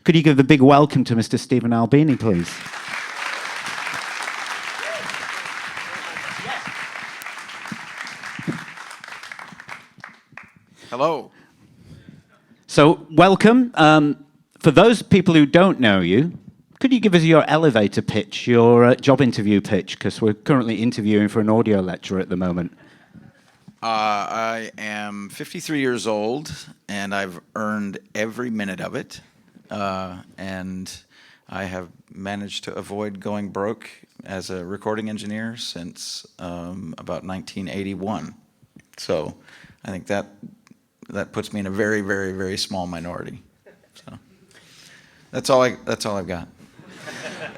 Could you give a big welcome to Mr. Steve Albini, please? Hello. So, welcome. For those people who don't know you, could you give us your elevator pitch, your job interview pitch? Because we're currently interviewing for an audio lecture at the moment. I am 53 years old, and I've earned every minute of it. And I have managed to avoid going broke as a recording engineer since about 1981. So I think that puts me in a very, very, very small minority. So that's all I've got.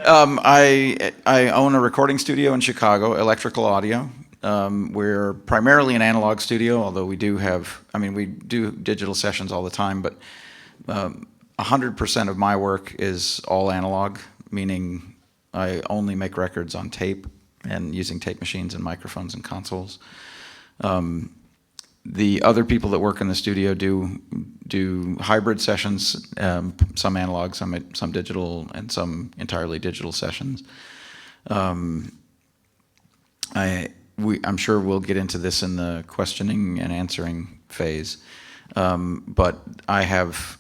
I own a recording studio in Chicago, Electrical Audio. We're primarily an analog studio, although we do digital sessions all the time, but 100% of my work is all analog, meaning I only make records on tape and using tape machines and microphones and consoles. The other people that work in the studio do hybrid sessions, some analog, some digital, and some entirely digital sessions. I'm sure we'll get into this in the questioning and answering phase, but I have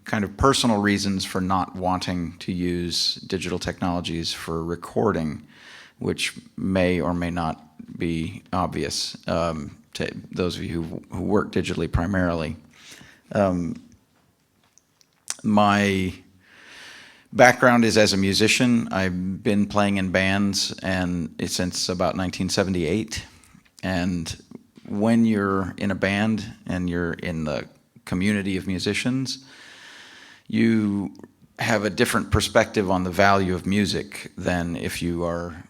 kind of personal reasons for not wanting to use digital technologies for recording, which may or may not be obvious to those of you who work digitally primarily. My background is as a musician. I've been playing in bands since about 1978. And when you're in a band and you're in the community of musicians, you have a different perspective on the value of music than if you are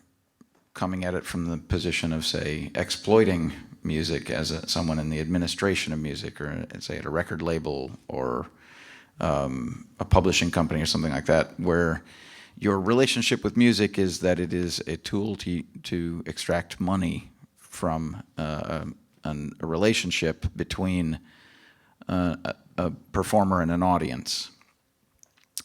coming at it from the position of, say, exploiting music as someone in the administration of music, or say at a record label or a publishing company or something like that, where your relationship with music is that it is a tool to extract money from a relationship between a performer and an audience.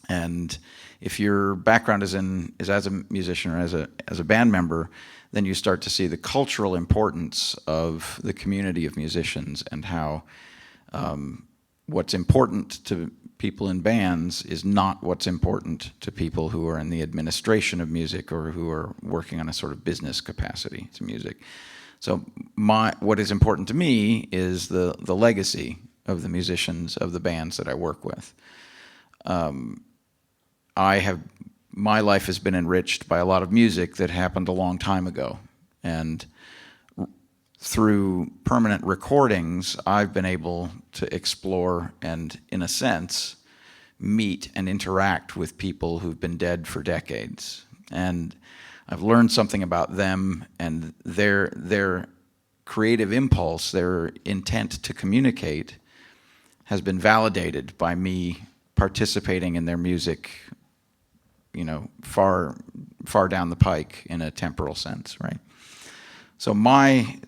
And if your background is as a musician or as a band member, then you start to see the cultural importance of the community of musicians and how what's important to people in bands is not what's important to people who are in the administration of music or who are working on a sort of business capacity to music. So what is important to me is the legacy of the musicians of the bands that I work with. My life has been enriched by a lot of music that happened a long time ago. And through permanent recordings, I've been able to explore and, in a sense, meet and interact with people who've been dead for decades. And I've learned something about them and their creative impulse, their intent to communicate, has been validated by me participating in their music, far down the pike in a temporal sense, right? So my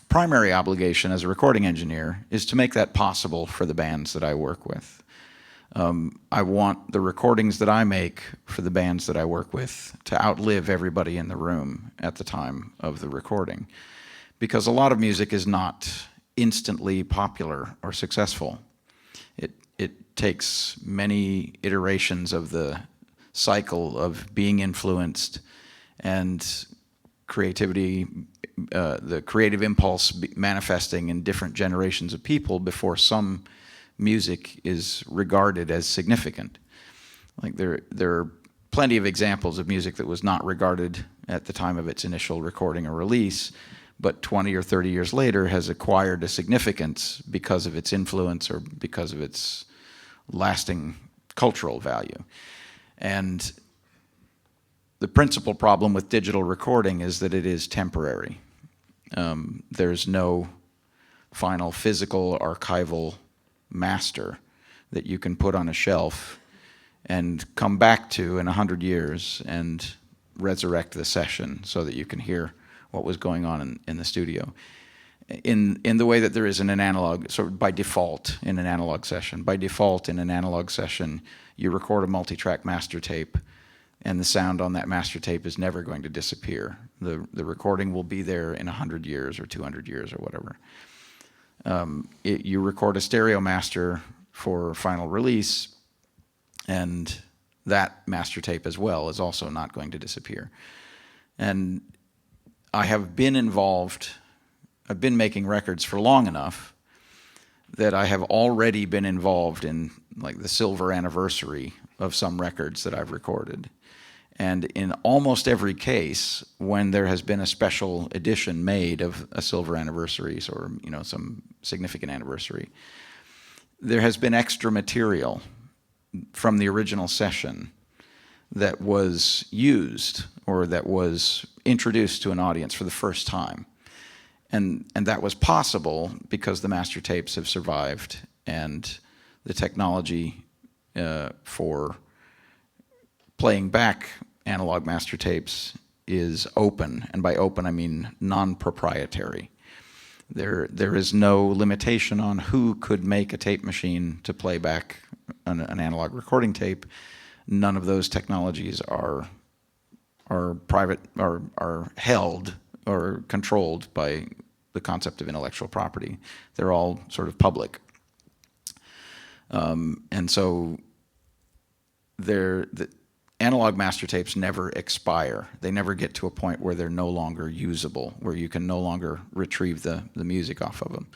primary obligation as a recording engineer is to make that possible for the bands that I work with. I want the recordings that I make for the bands that I work with to outlive everybody in the room at the time of the recording, because a lot of music is not instantly popular or successful. It takes many iterations of the cycle of being influenced and creativity, the creative impulse manifesting in different generations of people before some music is regarded as significant. Like there are plenty of examples of music that was not regarded at the time of its initial recording or release, but 20 or 30 years later has acquired a significance because of its influence or because of its lasting cultural value. And the principal problem with digital recording is that it is temporary. There's no final physical archival master that you can put on a shelf and come back to in 100 years and resurrect the session so that you can hear what was going on in the studio. in the way that there is in an analog, sort of by default in an analog session. By default in an analog session, you record a multi-track master tape, and the sound on that master tape is never going to disappear. The recording will be there in 100 years or 200 years or whatever. You record a stereo master for final release, and that master tape as well is also not going to disappear. And I have been involved, I've been making records for long enough that I have already been involved in like the silver anniversary of some records that I've recorded. And in almost every case, when there has been a special edition made of a silver anniversary or some significant anniversary, there has been extra material from the original session that was used or that was introduced to an audience for the first time. And that was possible because the master tapes have survived and the technology for playing back analog master tapes is open, and by open I mean non-proprietary. There is no limitation on who could make a tape machine to play back an analog recording tape. None of those technologies are private, are held or controlled by the concept of intellectual property. They're all sort of public. And so the analog master tapes never expire. They never get to a point where they're no longer usable, where you can no longer retrieve the music off of them,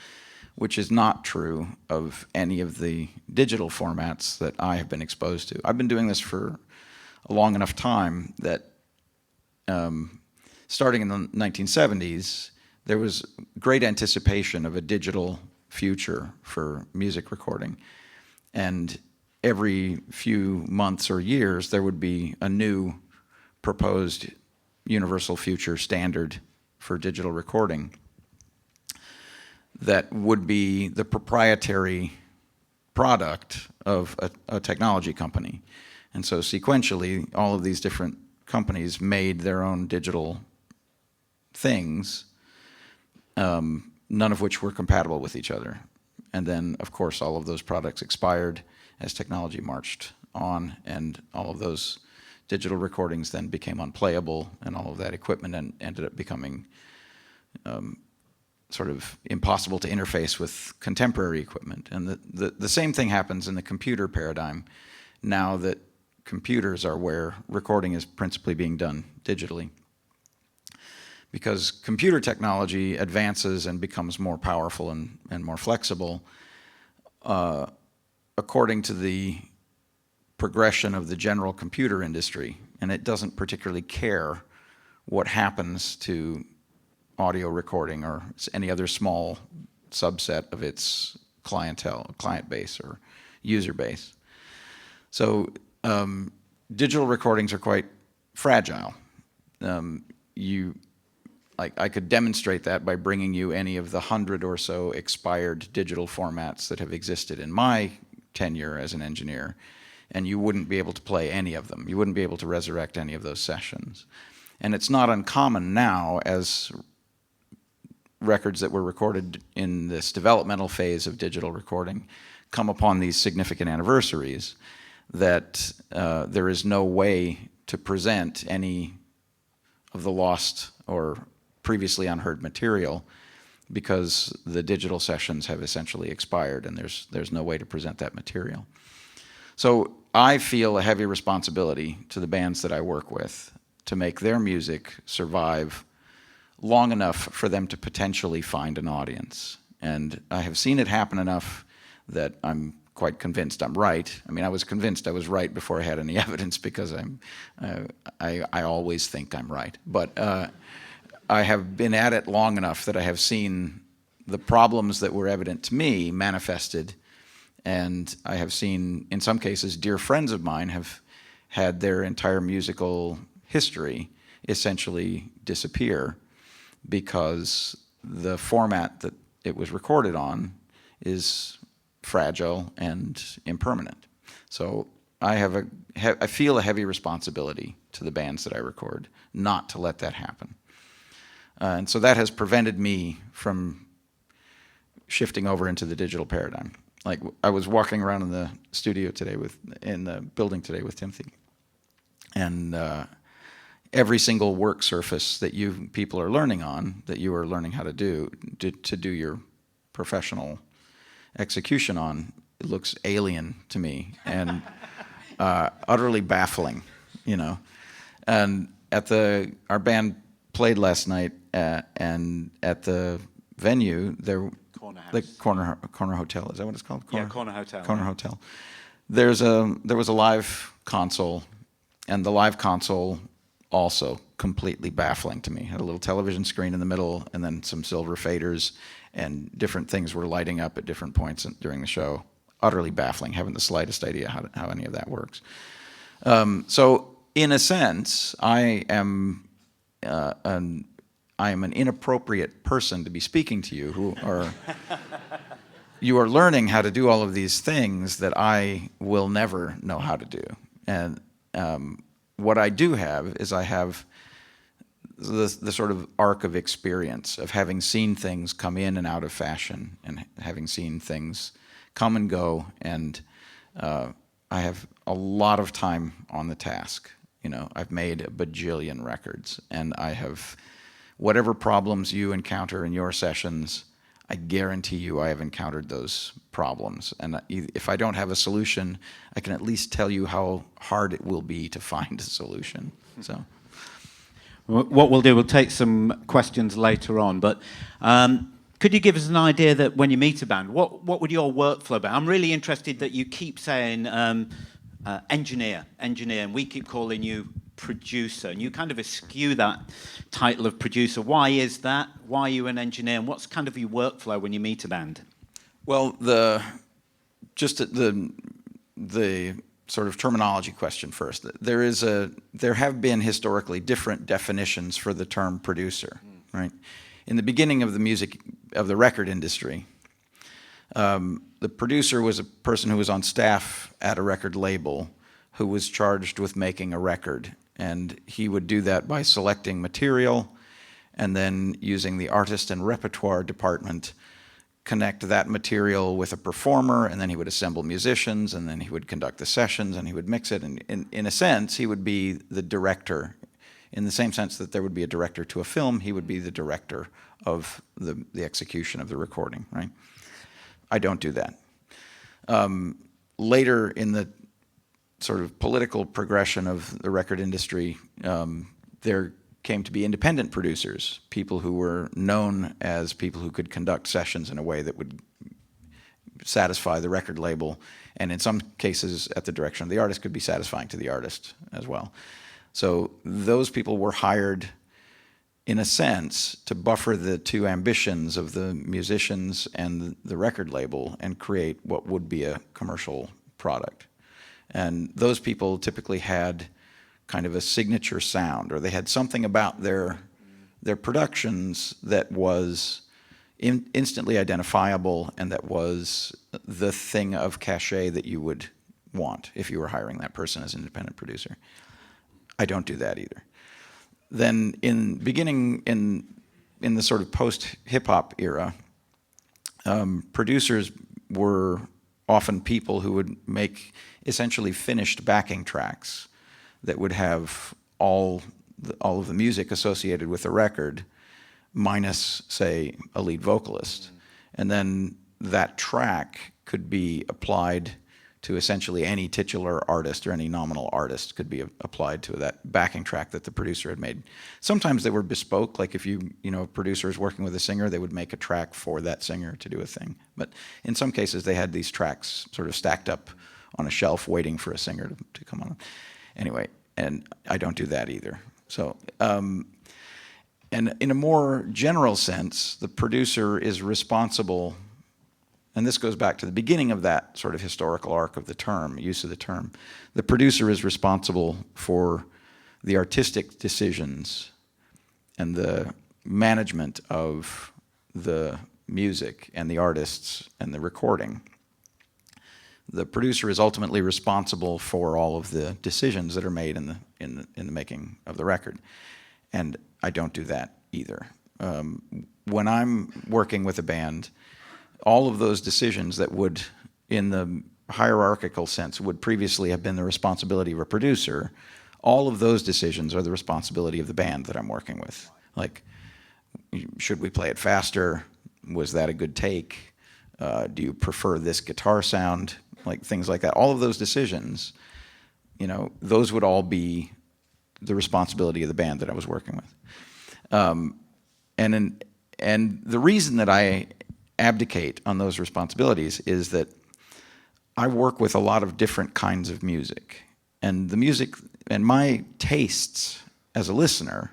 which is not true of any of the digital formats that I have been exposed to. I've been doing this for a long enough time that starting in the 1970s, there was great anticipation of a digital future for music recording. And every few months or years, there would be a new proposed universal future standard for digital recording that would be the proprietary product of a technology company. And so sequentially, all of these different companies made their own digital things, none of which were compatible with each other. And then, of course, all of those products expired as technology marched on, and all of those digital recordings then became unplayable, and all of that equipment ended up becoming sort of impossible to interface with contemporary equipment. And the same thing happens in the computer paradigm now that computers are where recording is principally being done digitally. Because computer technology advances and becomes more powerful and more flexible according to the progression of the general computer industry, and it doesn't particularly care what happens to audio recording or any other small subset of its client base or user base. So digital recordings are quite fragile. I could demonstrate that by bringing you any of the 100 or so expired digital formats that have existed in my tenure as an engineer, and you wouldn't be able to play any of them. You wouldn't be able to resurrect any of those sessions. And it's not uncommon now, as records that were recorded in this developmental phase of digital recording come upon these significant anniversaries, that there is no way to present any of the lost or previously unheard material because the digital sessions have essentially expired and there's no way to present that material. So I feel a heavy responsibility to the bands that I work with to make their music survive long enough for them to potentially find an audience. And I have seen it happen enough that I'm quite convinced I'm right. I mean, I was convinced I was right before I had any evidence because I always think I'm right. But I have been at it long enough that I have seen the problems that were evident to me manifested, and I have seen, in some cases, dear friends of mine have had their entire musical history essentially disappear because the format that it was recorded on is fragile and impermanent. So I feel a heavy responsibility to the bands that I record not to let that happen. And so that has prevented me from shifting over into the digital paradigm. Like I was walking around in the studio today in the building today with Timothy, and every single work surface that you people are learning on, that you are learning how to do your professional execution on, it looks alien to me and utterly baffling, you know. And our band played last night, and at the venue there. Corner House. The corner hotel, is that what it's called? Corner Hotel. Corner Hotel. There was a live console, and the live console also completely baffling to me. Had a little television screen in the middle, and then some silver faders, and different things were lighting up at different points during the show. Utterly baffling. Haven't the slightest idea how any of that works. So in a sense, I am an inappropriate person to be speaking to you you are learning how to do all of these things that I will never know how to do. And what I do have is I have the sort of arc of experience of having seen things come in and out of fashion, and having seen things come and go, and I have a lot of time on the task. You know, I've made a bajillion records, and I have whatever problems you encounter in your sessions, I guarantee you I have encountered those problems. And if I don't have a solution, I can at least tell you how hard it will be to find a solution. So, what we'll do, we'll take some questions later on, but could you give us an idea that when you meet a band, what would your workflow be? I'm really interested that you keep saying engineer, and we keep calling you producer, and you kind of eschew that title of producer. Why is that? Why are you an engineer, and what's kind of your workflow when you meet a band? Well, the sort of terminology question first. There have been historically different definitions for the term producer, right? In the beginning of the record industry, the producer was a person who was on staff at a record label who was charged with making a record. And he would do that by selecting material and then using the artist and repertoire department, connect that material with a performer, and then he would assemble musicians, and then he would conduct the sessions, and he would mix it. And in a sense, he would be the director. In the same sense that there would be a director to a film, he would be the director of the execution of the recording, right? I don't do that. Later in the sort of political progression of the record industry, there came to be independent producers, people who were known as people who could conduct sessions in a way that would satisfy the record label, and in some cases, at the direction of the artist, could be satisfying to the artist as well. So those people were hired, in a sense, to buffer the two ambitions of the musicians and the record label and create what would be a commercial product. And those people typically had kind of a signature sound, or they had something about their productions that was instantly identifiable, and that was the thing of cachet that you would want if you were hiring that person as an independent producer. I don't do that either. Then beginning in the sort of post-hip-hop era, producers were often people who would make essentially finished backing tracks that would have all of the music associated with the record, minus, say, a lead vocalist. And then that track could be applied to essentially any titular artist, or any nominal artist could be applied to that backing track that the producer had made. Sometimes they were bespoke, like if a producer is working with a singer, they would make a track for that singer to do a thing. But in some cases, they had these tracks sort of stacked up on a shelf waiting for a singer to come on. Anyway, and I don't do that either. So, and in a more general sense, the producer is responsible, and this goes back to the beginning of that sort of historical arc of the term, use of the term. The producer is responsible for the artistic decisions and the management of the music and the artists and the recording. The producer is ultimately responsible for all of the decisions that are made in the making of the record, and I don't do that either. When I'm working with a band, all of those decisions that would, in the hierarchical sense, would previously have been the responsibility of a producer, all of those decisions are the responsibility of the band that I'm working with. Like, should we play it faster? Was that a good take? Do you prefer this guitar sound? Like, things like that. All of those decisions, you know, those would all be the responsibility of the band that I was working with. And the reason that I abdicate on those responsibilities is that I work with a lot of different kinds of music. And the music and my tastes as a listener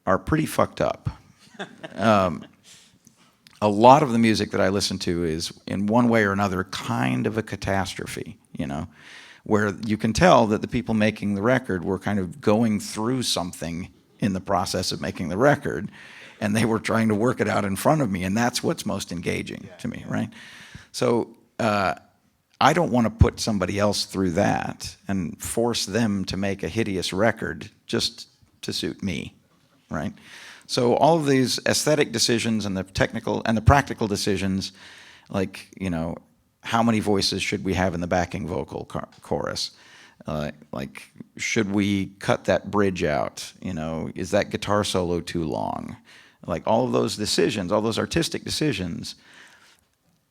are pretty fucked up. A lot of the music that I listen to is, in one way or another, kind of a catastrophe, you know, where you can tell that the people making the record were kind of going through something in the process of making the record, and they were trying to work it out in front of me, and that's what's most engaging to me, right? So I don't want to put somebody else through that and force them to make a hideous record just to suit me, right? So all of these aesthetic decisions and the technical and the practical decisions, like, you know, how many voices should we have in the backing vocal chorus? Like, should we cut that bridge out? You know, is that guitar solo too long? Like, all of those decisions, all those artistic decisions,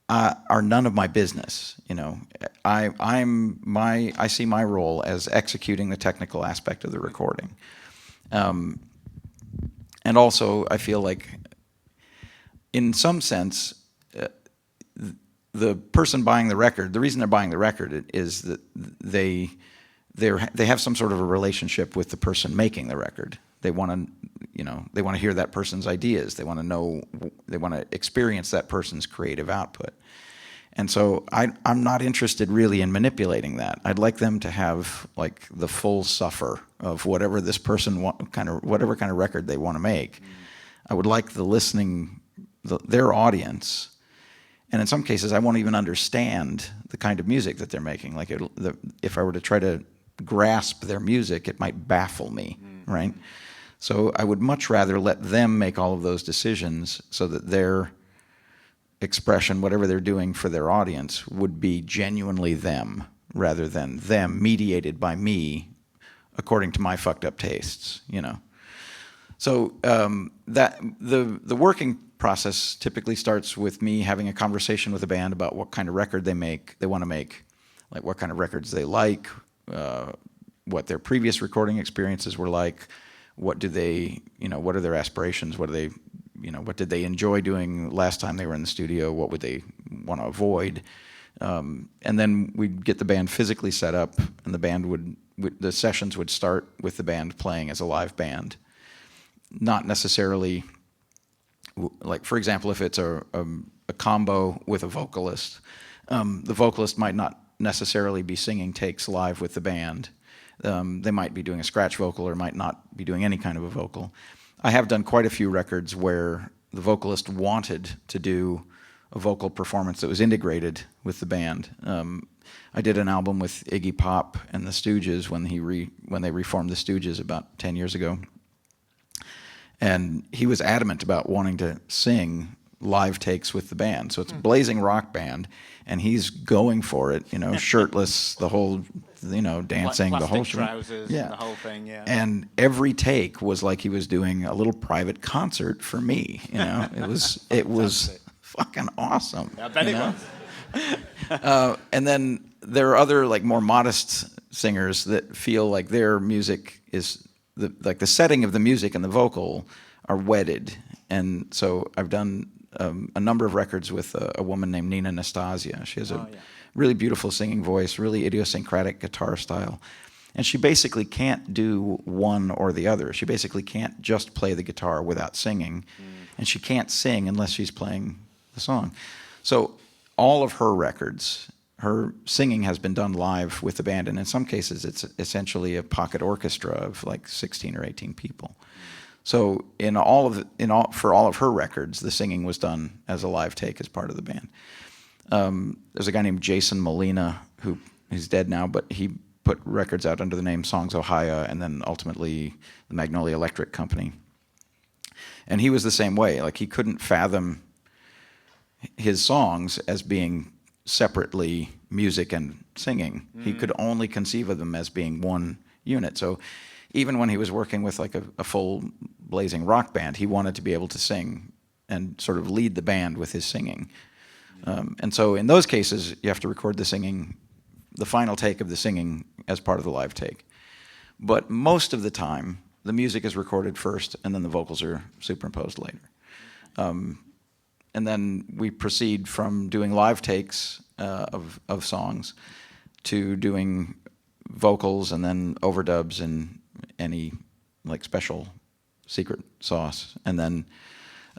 are none of my business. You know, I see my role as executing the technical aspect of the recording. And also, I feel like, in some sense, the person buying the record, the reason they're buying the record is that they have some sort of a relationship with the person making the record. They want to, you know, they want to hear that person's ideas. They want to know, they want to experience that person's creative output. And so I'm not interested really in manipulating that. I'd like them to have, like, the full suffer of whatever this person whatever kind of record they want to make. I would like their audience, and in some cases I won't even understand the kind of music that they're making. Like, if I were to try to grasp their music, it might baffle me, right? So I would much rather let them make all of those decisions so that their expression, whatever they're doing for their audience, would be genuinely them, rather than them mediated by me according to my fucked up tastes, you know. So that the working process typically starts with me having a conversation with a band about what kind of record they want to make, like what kind of records they like, what their previous recording experiences were like, what do they, you know, what are their aspirations, what do they, you know, what did they enjoy doing last time they were in the studio, what would they want to avoid, and then we'd get the band physically set up, and the sessions would start with the band playing as a live band. Not necessarily, like, for example, if it's a combo with a vocalist, the vocalist might not necessarily be singing takes live with the band. They might be doing a scratch vocal or might not be doing any kind of a vocal. I have done quite a few records where the vocalist wanted to do a vocal performance that was integrated with the band. I did an album with Iggy Pop and the Stooges when they reformed the Stooges about 10 years ago. And he was adamant about wanting to sing live takes with the band. So it's a blazing rock band, and he's going for it, you know, shirtless, the whole, you know, dancing, like the whole trousers, yeah, and the whole thing, yeah. And every take was like he was doing a little private concert for me, you know. It was fucking awesome. I bet it was. And then there are other, like, more modest singers that feel like their music is the setting of the music and the vocal are wedded. And so I've done a number of records with a woman named Nina Nastasia. She has a really beautiful singing voice, really idiosyncratic guitar style. And she basically can't do one or the other. She basically can't just play the guitar without singing. And she can't sing unless she's playing the song. So all of her records, her singing has been done live with the band. And in some cases, it's essentially a pocket orchestra of like 16 or 18 people. So for all of her records, the singing was done as a live take as part of the band. There's a guy named Jason Molina he's dead now, but he put records out under the name Songs Ohio and then ultimately the Magnolia Electric Company. And he was the same way. Like, he couldn't fathom his songs as being separately music and singing. He could only conceive of them as being one unit. So even when he was working with like a full blazing rock band, he wanted to be able to sing and sort of lead the band with his singing. And so in those cases, you have to record the singing, the final take of the singing as part of the live take. But most of the time, the music is recorded first and then the vocals are superimposed later. And then we proceed from doing live takes of songs to doing vocals and then overdubs and any like special secret sauce. And then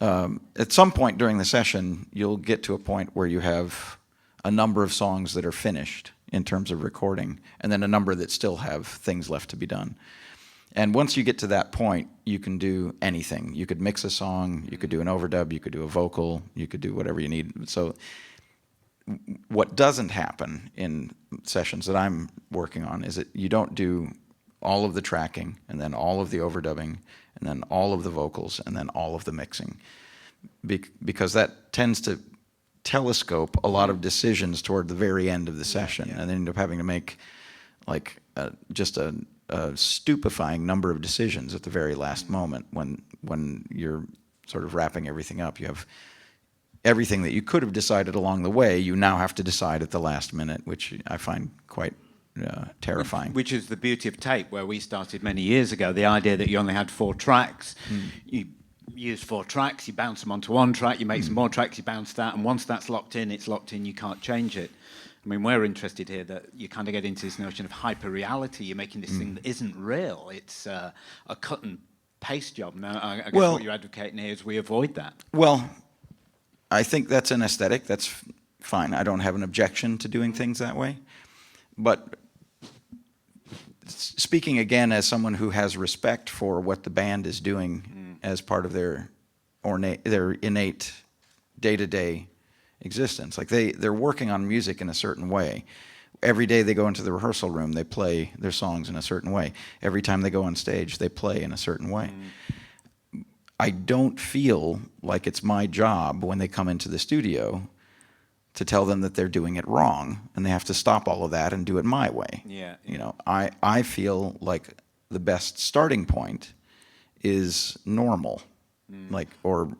at some point during the session, you'll get to a point where you have a number of songs that are finished in terms of recording, and then a number that still have things left to be done. And once you get to that point, you can do anything. You could mix a song, you could do an overdub, you could do a vocal, you could do whatever you need. So what doesn't happen in sessions that I'm working on is that you don't do all of the tracking and then all of the overdubbing and then all of the vocals and then all of the mixing, because that tends to telescope a lot of decisions toward the very end of the session, and then end up having to make like just a stupefying number of decisions at the very last moment when you're sort of wrapping everything up. You have everything that you could have decided along the way, you now have to decide at the last minute, which I find quite terrifying. Which is the beauty of tape, where we started many years ago. The idea that you only had 4 tracks. You use 4 tracks, you bounce them onto one track, you make some more tracks, you bounce that, and once that's locked in, it's locked in, you can't change it. I mean, we're interested here that you kind of get into this notion of hyper-reality. You're making this thing that isn't real. It's a cut and paste job. Now, I guess what you're advocating here is we avoid that. Well, I think that's an aesthetic. That's fine. I don't have an objection to doing things that way. But speaking again as someone who has respect for what the band is doing as part of their innate day-to-day existence. Like they're working on music in a certain way. Every day they go into the rehearsal room, they play their songs in a certain way. Every time they go on stage, they play in a certain way. I don't feel like it's my job when they come into the studio to tell them that they're doing it wrong and they have to stop all of that and do it my way. You know, I feel like the best starting point is normal, like, or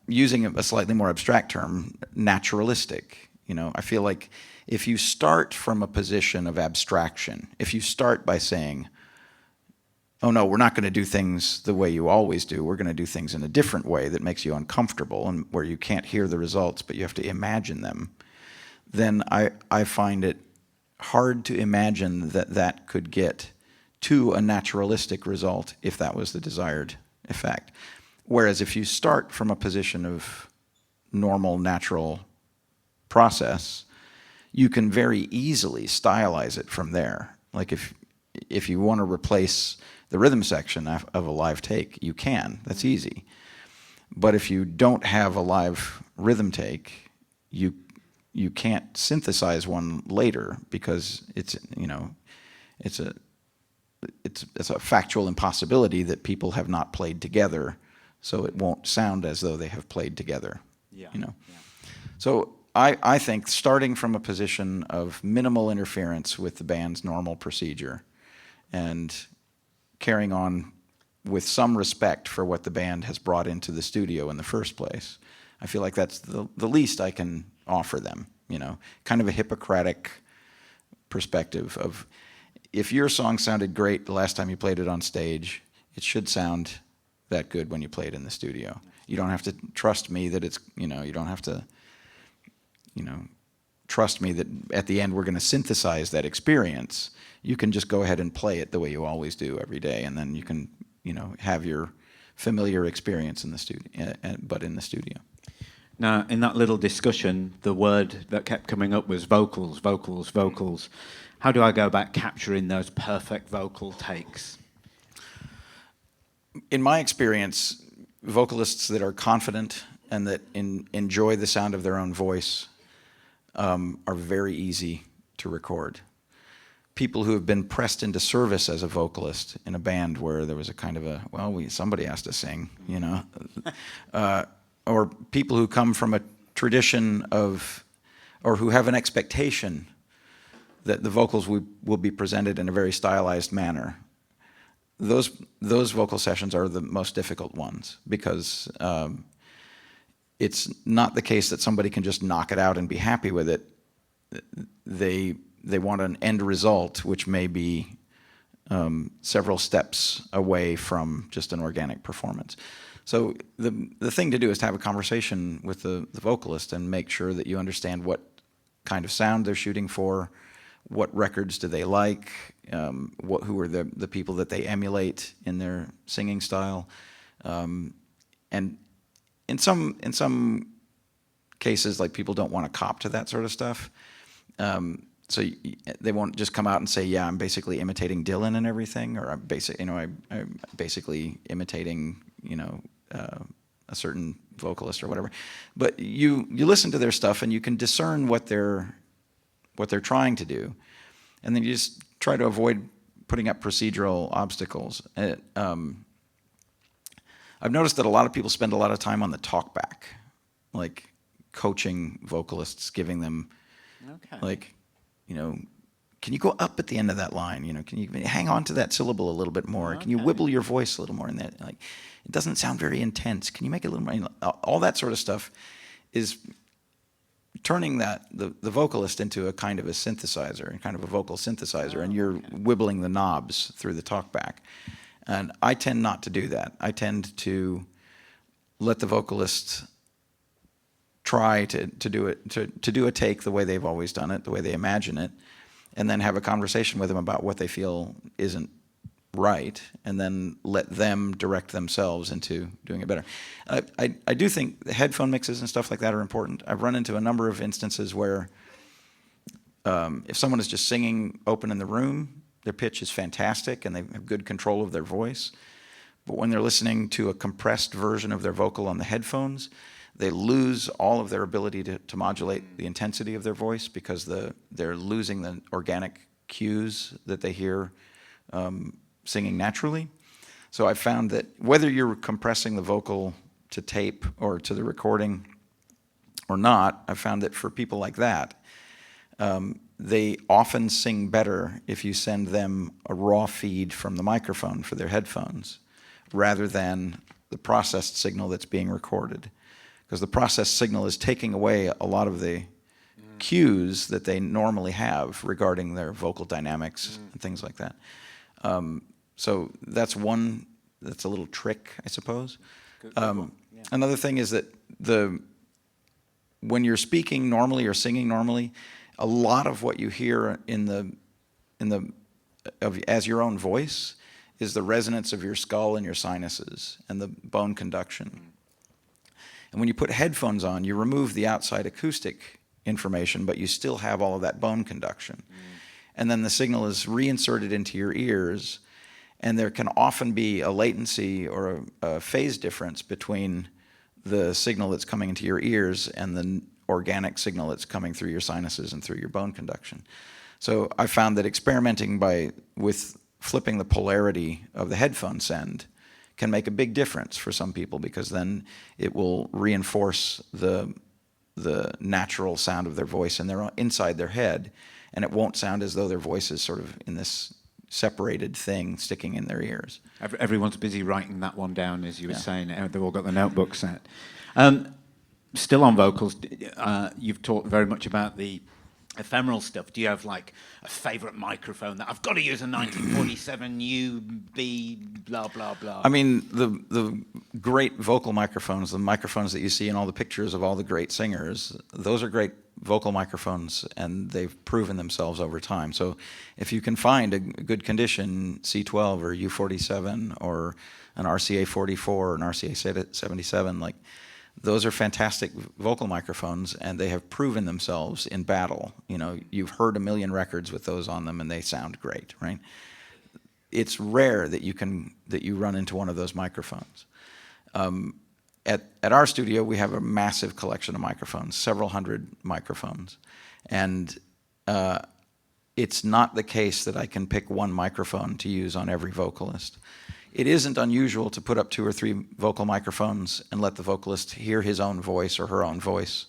using a slightly more abstract term, naturalistic. You know, I feel like if you start from a position of abstraction, if you start by saying, oh no, we're not going to do things the way you always do, we're going to do things in a different way that makes you uncomfortable and where you can't hear the results but you have to imagine them, then I find it hard to imagine that could get to a naturalistic result if that was the desired effect. Whereas if you start from a position of normal, natural process, you can very easily stylize it from there. Like if you want to replace the rhythm section of a live take, you can. That's easy. But if you don't have a live rhythm take, you can't synthesize one later because it's a factual impossibility that people have not played together, so it won't sound as though they have played together. So I think starting from a position of minimal interference with the band's normal procedure and carrying on with some respect for what the band has brought into the studio in the first place, I feel like that's the least I can offer them, you know, kind of a Hippocratic perspective of, if your song sounded great the last time you played it on stage, it should sound that good when you play it in the studio. You don't have to trust me that it's, you know, you don't have to, you know, trust me that at the end we're going to synthesize that experience. You can just go ahead and play it the way you always do every day, and then you can, you know, have your familiar experience in the studio, but in the studio. Now, in that little discussion, the word that kept coming up was vocals, vocals, vocals. How do I go about capturing those perfect vocal takes? In my experience, vocalists that are confident and that enjoy the sound of their own voice are very easy to record. People who have been pressed into service as a vocalist in a band where there was a kind of a, well, somebody has to sing, you know. or people who come from a tradition of, or who have an expectation that the vocals will be presented in a very stylized manner. Those vocal sessions are the most difficult ones, because it's not the case that somebody can just knock it out and be happy with it. They want an end result which may be several steps away from just an organic performance. So the thing to do is to have a conversation with the vocalist and make sure that you understand what kind of sound they're shooting for, what records do they like, who are the people that they emulate in their singing style, and in some cases, like, people don't want to cop to that sort of stuff. So they won't just come out and say, "Yeah, I'm basically imitating Dylan and everything," or I'm basically imitating, a certain vocalist or whatever. But you listen to their stuff and you can discern what they're trying to do, and then you just try to avoid putting up procedural obstacles. I've noticed that a lot of people spend a lot of time on the talkback, like coaching vocalists, giving them, like, can you go up at the end of that line? Can you hang on to that syllable a little bit more? Can you wibble your voice a little more in that? Like, it doesn't sound very intense. Can you make it a little more? All that sort of stuff is turning the vocalist into a kind of a synthesizer, and kind of a vocal synthesizer, and you're wibbling the knobs through the talkback. And I tend not to do that. I tend to let the vocalist try to do it, to do a take the way they've always done it, the way they imagine it, and then have a conversation with them about what they feel isn't right, and then let them direct themselves into doing it better. I do think the headphone mixes and stuff like that are important. I've run into a number of instances where if someone is just singing open in the room, their pitch is fantastic and they have good control of their voice. But when they're listening to a compressed version of their vocal on the headphones, they lose all of their ability to modulate the intensity of their voice, because they're losing the organic cues that they hear singing naturally. So I found that whether you're compressing the vocal to tape or to the recording or not, I found that for people like that, they often sing better if you send them a raw feed from the microphone for their headphones, rather than the processed signal that's being recorded. Because the processed signal is taking away a lot of the cues that they normally have regarding their vocal dynamics and things like that. So that's a little trick, I suppose. Another thing is that when you're speaking normally or singing normally, a lot of what you hear as your own voice is the resonance of your skull and your sinuses and the bone conduction. And when you put headphones on, you remove the outside acoustic information, but you still have all of that bone conduction. And then the signal is reinserted into your ears, and there can often be a latency or a phase difference between the signal that's coming into your ears and the organic signal that's coming through your sinuses and through your bone conduction. So I found that experimenting with flipping the polarity of the headphone send can make a big difference for some people, because then it will reinforce the natural sound of their voice inside their head, and it won't sound as though their voice is sort of in this separated thing sticking in their ears. Everyone's busy writing that one down, as you were saying. They've all got the notebooks out. Still on vocals, you've talked very much about the ephemeral stuff. Do you have like a favorite microphone that I've got to use a 1947 UB blah blah blah? I mean, the great vocal microphones, the microphones that you see in all the pictures of all the great singers, those are great vocal microphones, and they've proven themselves over time. So if you can find a good condition C12 or U47 or an RCA 44 or an RCA 77, like, those are fantastic vocal microphones, and they have proven themselves in battle. You've heard a million records with those on them, and they sound great, right? It's rare that you run into one of those microphones. At our studio, we have a massive collection of microphones, several hundred microphones, and it's not the case that I can pick one microphone to use on every vocalist. it isn't unusual to put up 2 or 3 vocal microphones and let the vocalist hear his own voice or her own voice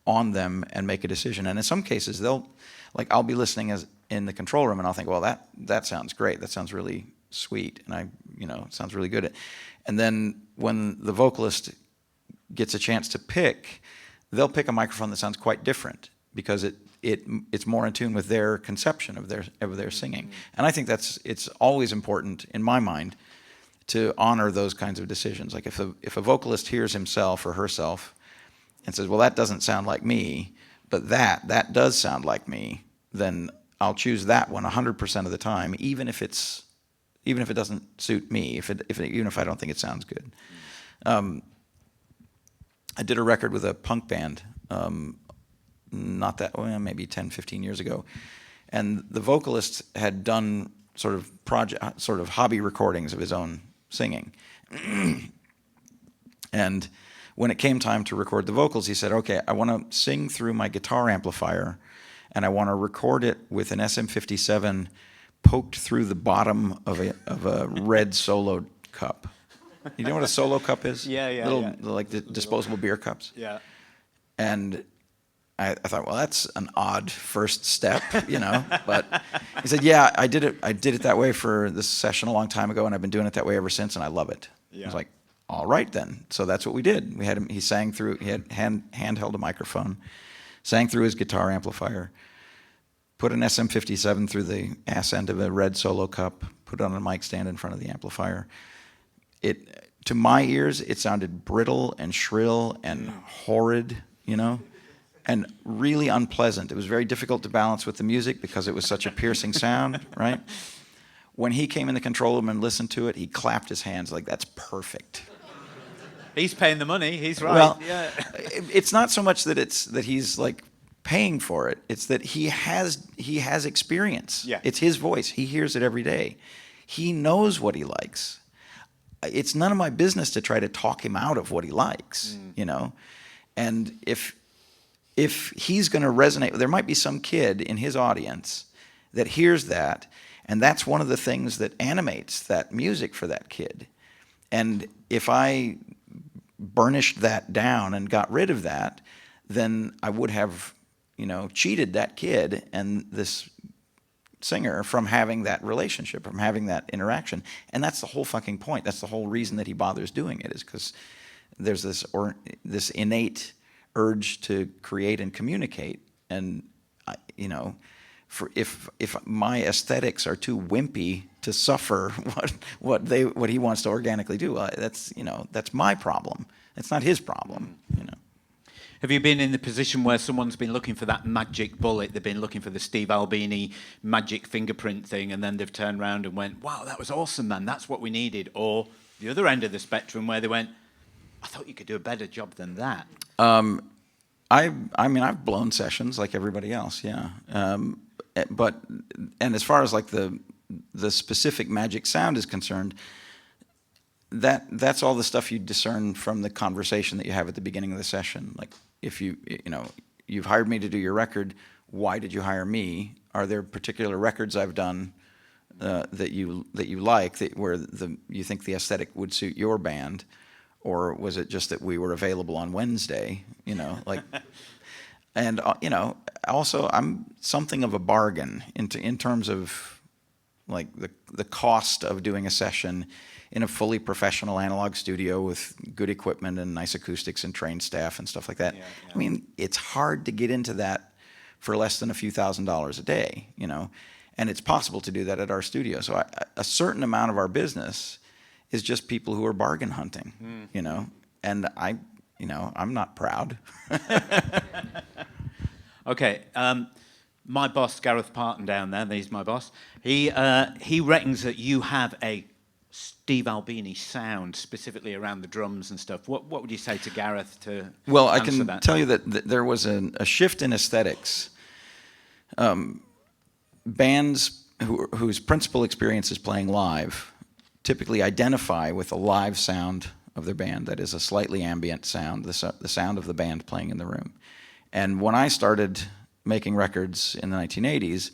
on them and make a decision. And in some cases, I'll be listening as in the control room, and I'll think, well, that sounds great. That sounds really sweet, and it sounds really good. And then when the vocalist gets a chance to pick, they'll pick a microphone that sounds quite different because it's more in tune with their conception of their singing. And I think it's always important in my mind to honor those kinds of decisions. Like if a vocalist hears himself or herself and says, well, that doesn't sound like me, but that does sound like me, then I'll choose that one 100% of the time, even if it doesn't suit me, even if I don't think it sounds good. I did a record with a punk band, maybe 10, 15 years ago, and the vocalist had done sort of hobby recordings of his own singing. And when it came time to record the vocals, he said, okay, I want to sing through my guitar amplifier, and I want to record it with an SM57 poked through the bottom of a red Solo cup. You know what a Solo cup is? Yeah. Like the disposable beer cups. Yeah. And I thought, well, that's an odd first step, But he said, yeah, I did it that way for this session a long time ago, and I've been doing it that way ever since, and I love it. Yeah. I was like, all right then. So that's what we did. We had him. He sang through. He had handheld a microphone, sang through his guitar amplifier, put an SM57 through the ass end of a red Solo cup, put it on a mic stand in front of the amplifier. To my ears, it sounded brittle and shrill and horrid, and really unpleasant. It was very difficult to balance with the music because it was such a piercing sound, right? When he came in the control room and listened to it, he clapped his hands like, that's perfect. He's paying the money. He's right. Well, yeah. It's not so much that he's like paying for it. It's that he has experience. Yeah. It's his voice. He hears it every day. He knows what he likes. It's none of my business to try to talk him out of what he likes, And if he's going to resonate, there might be some kid in his audience that hears that, and that's one of the things that animates that music for that kid. And if I burnished that down and got rid of that, then I would have, cheated that kid and this singer from having that relationship, from having that interaction. And that's the whole fucking point. That's the whole reason that he bothers doing it, is because there's this innate urge to create and communicate. And if my aesthetics are too wimpy to suffer what he wants to organically do, that's my problem. It's not his problem. Have you been in the position where someone's been looking for that magic bullet? They've been looking for the Steve Albini magic fingerprint thing, and then they've turned around and went, wow, that was awesome, man. That's what we needed. Or the other end of the spectrum where they went, I thought you could do a better job than that. I've blown sessions like everybody else, yeah. But as far as like the specific magic sound is concerned, that's all the stuff you discern from the conversation that you have at the beginning of the session. Like, if you've hired me to do your record, why did you hire me? Are there particular records I've done that you like, where you think the aesthetic would suit your band, or was it just that we were available on Wednesday? And also I'm something of a bargain in terms of like the cost of doing a session in a fully professional analog studio with good equipment and nice acoustics and trained staff and stuff like that. Yeah. I mean, it's hard to get into that for less than a few $1,000s a day, and it's possible to do that at our studio. So a certain amount of our business is just people who are bargain hunting, and I'm not proud. Okay. My boss, Gareth Parton down there, he's my boss, he reckons that you have a Steve Albini sound, specifically around the drums and stuff. What would you say to Gareth to answer that? Well, I can tell you that there was a shift in aesthetics. Bands whose principal experience is playing live typically identify with the live sound of their band. That is a slightly ambient sound, the sound of the band playing in the room. And when I started making records in the 1980s,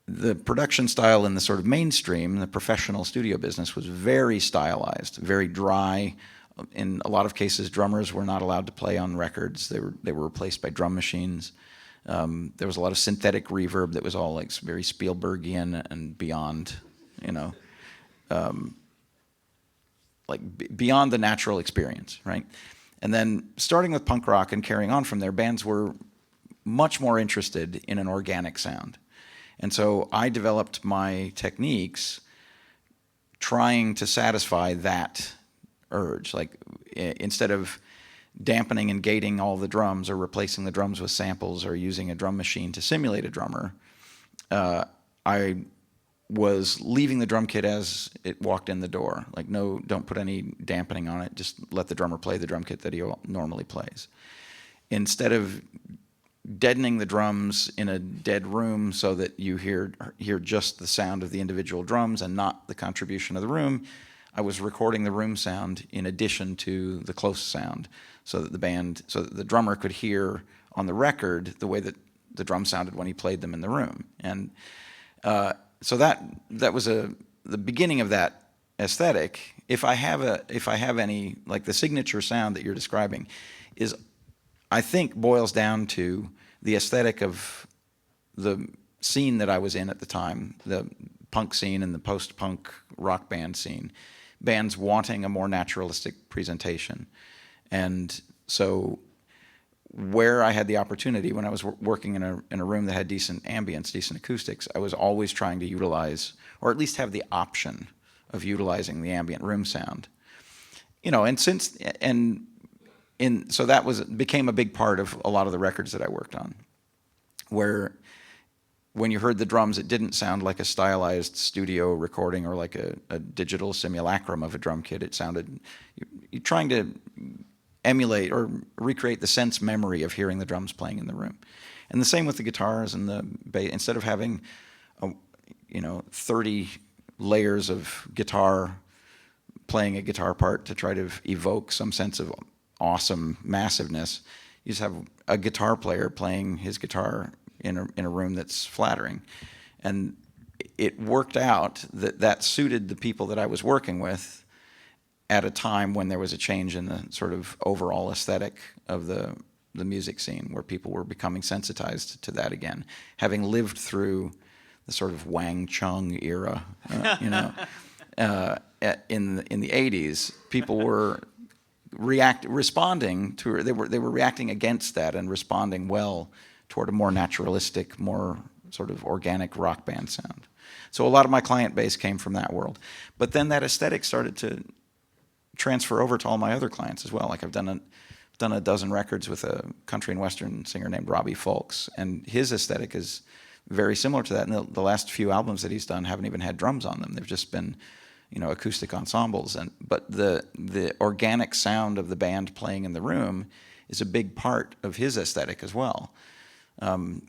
the production style in the sort of mainstream, the professional studio business, was very stylized, very dry. In a lot of cases, drummers were not allowed to play on records. They were replaced by drum machines. There was a lot of synthetic reverb that was all like very Spielbergian and beyond, you know, beyond the natural experience, right? And then starting with punk rock and carrying on from there, bands were much more interested in an organic sound. And so I developed my techniques trying to satisfy that urge. Like instead of dampening and gating all the drums or replacing the drums with samples or using a drum machine to simulate a drummer, I was leaving the drum kit as it walked in the door. Like, no, don't put any dampening on it. Just let the drummer play the drum kit that he normally plays. Instead of deadening the drums in a dead room so that you hear just the sound of the individual drums and not the contribution of the room, I was recording the room sound in addition to the close sound, so that the drummer could hear on the record the way that the drum sounded when he played them in the room. And so that was the beginning of that aesthetic. If I have any, like the signature sound that you're describing, is, I think, boils down to the aesthetic of the scene that I was in at the time, the punk scene and the post-punk rock band scene, bands wanting a more naturalistic presentation. And so where I had the opportunity, when I was working in a room that had decent ambience, decent acoustics, I was always trying to utilize, or at least have the option of utilizing the ambient room sound. You know, and so that became a big part of a lot of the records that I worked on, where when you heard the drums, it didn't sound like a stylized studio recording or like a digital simulacrum of a drum kit. It sounded, you're trying to emulate or recreate the sense memory of hearing the drums playing in the room. And the same with the guitars and the bass. Instead of having 30 layers of guitar playing a guitar part to try to evoke some sense of awesome massiveness, you just have a guitar player playing his guitar in a room that's flattering. And it worked out that suited the people that I was working with at a time when there was a change in the sort of overall aesthetic of the music scene, where people were becoming sensitized to that again, having lived through the sort of Wang Chung era, in the 80s. People were responding to, they were reacting against that and responding well toward a more naturalistic, more sort of organic rock band sound. So a lot of my client base came from that world. But then that aesthetic started to transfer over to all my other clients as well. Like I've done a dozen records with a country and western singer named Robbie Fulks, and his aesthetic is very similar to that. And the last few albums that he's done haven't even had drums on them. They've just been, acoustic ensembles. But the organic sound of the band playing in the room is a big part of his aesthetic as well. And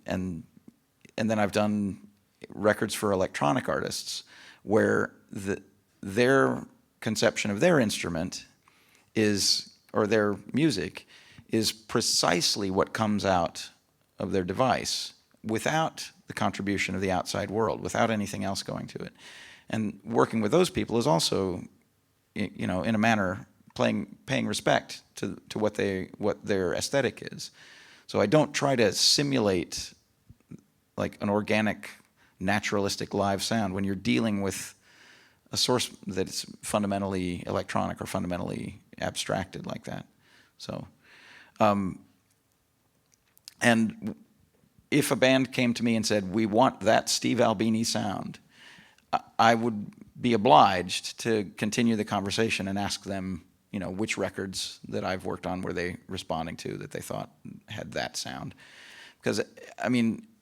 then I've done records for electronic artists where their conception of their instrument or their music is precisely what comes out of their device without the contribution of the outside world, without anything else going to it. And working with those people is also, in a manner, paying respect to what their aesthetic is. So I don't try to simulate like an organic, naturalistic live sound when you're dealing with a source that's fundamentally electronic or fundamentally abstracted like that. So, and if a band came to me and said, we want that Steve Albini sound, I would be obliged to continue the conversation and ask them, which records that I've worked on were they responding to that they thought had that sound. Because,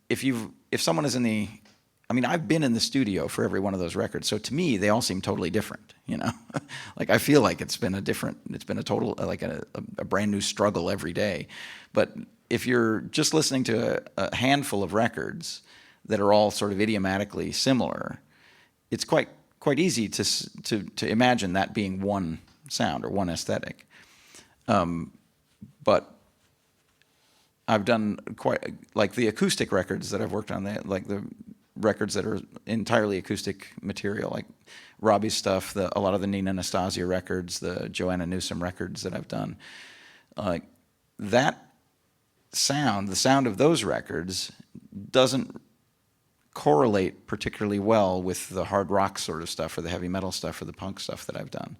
if someone is I've been in the studio for every one of those records, so to me, they all seem totally different, Like, I feel like it's been a total, like a brand new struggle every day. But if you're just listening to a handful of records that are all sort of idiomatically similar, it's quite easy to imagine that being one sound or one aesthetic. But I've done quite, like the acoustic records that I've worked on, like the records that are entirely acoustic material, like Robbie's stuff, a lot of the Nina Anastasia records, the Joanna Newsom records that I've done. That sound, the sound of those records, doesn't correlate particularly well with the hard rock sort of stuff or the heavy metal stuff or the punk stuff that I've done.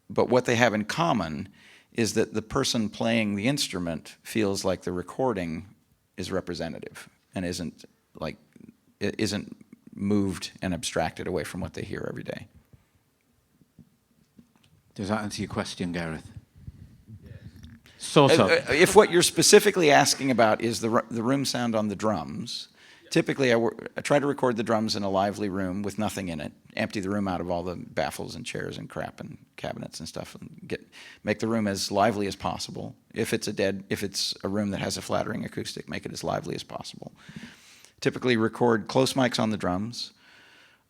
But what they have in common is that the person playing the instrument feels like the recording is representative and isn't moved and abstracted away from what they hear every day. Does that answer your question, Gareth? Sort of. If what you're specifically asking about is the room sound on the drums, typically I try to record the drums in a lively room with nothing in it, empty the room out of all the baffles and chairs and crap and cabinets and stuff, and make the room as lively as possible. If it's a room that has a flattering acoustic, make it as lively as possible. Typically record close mics on the drums,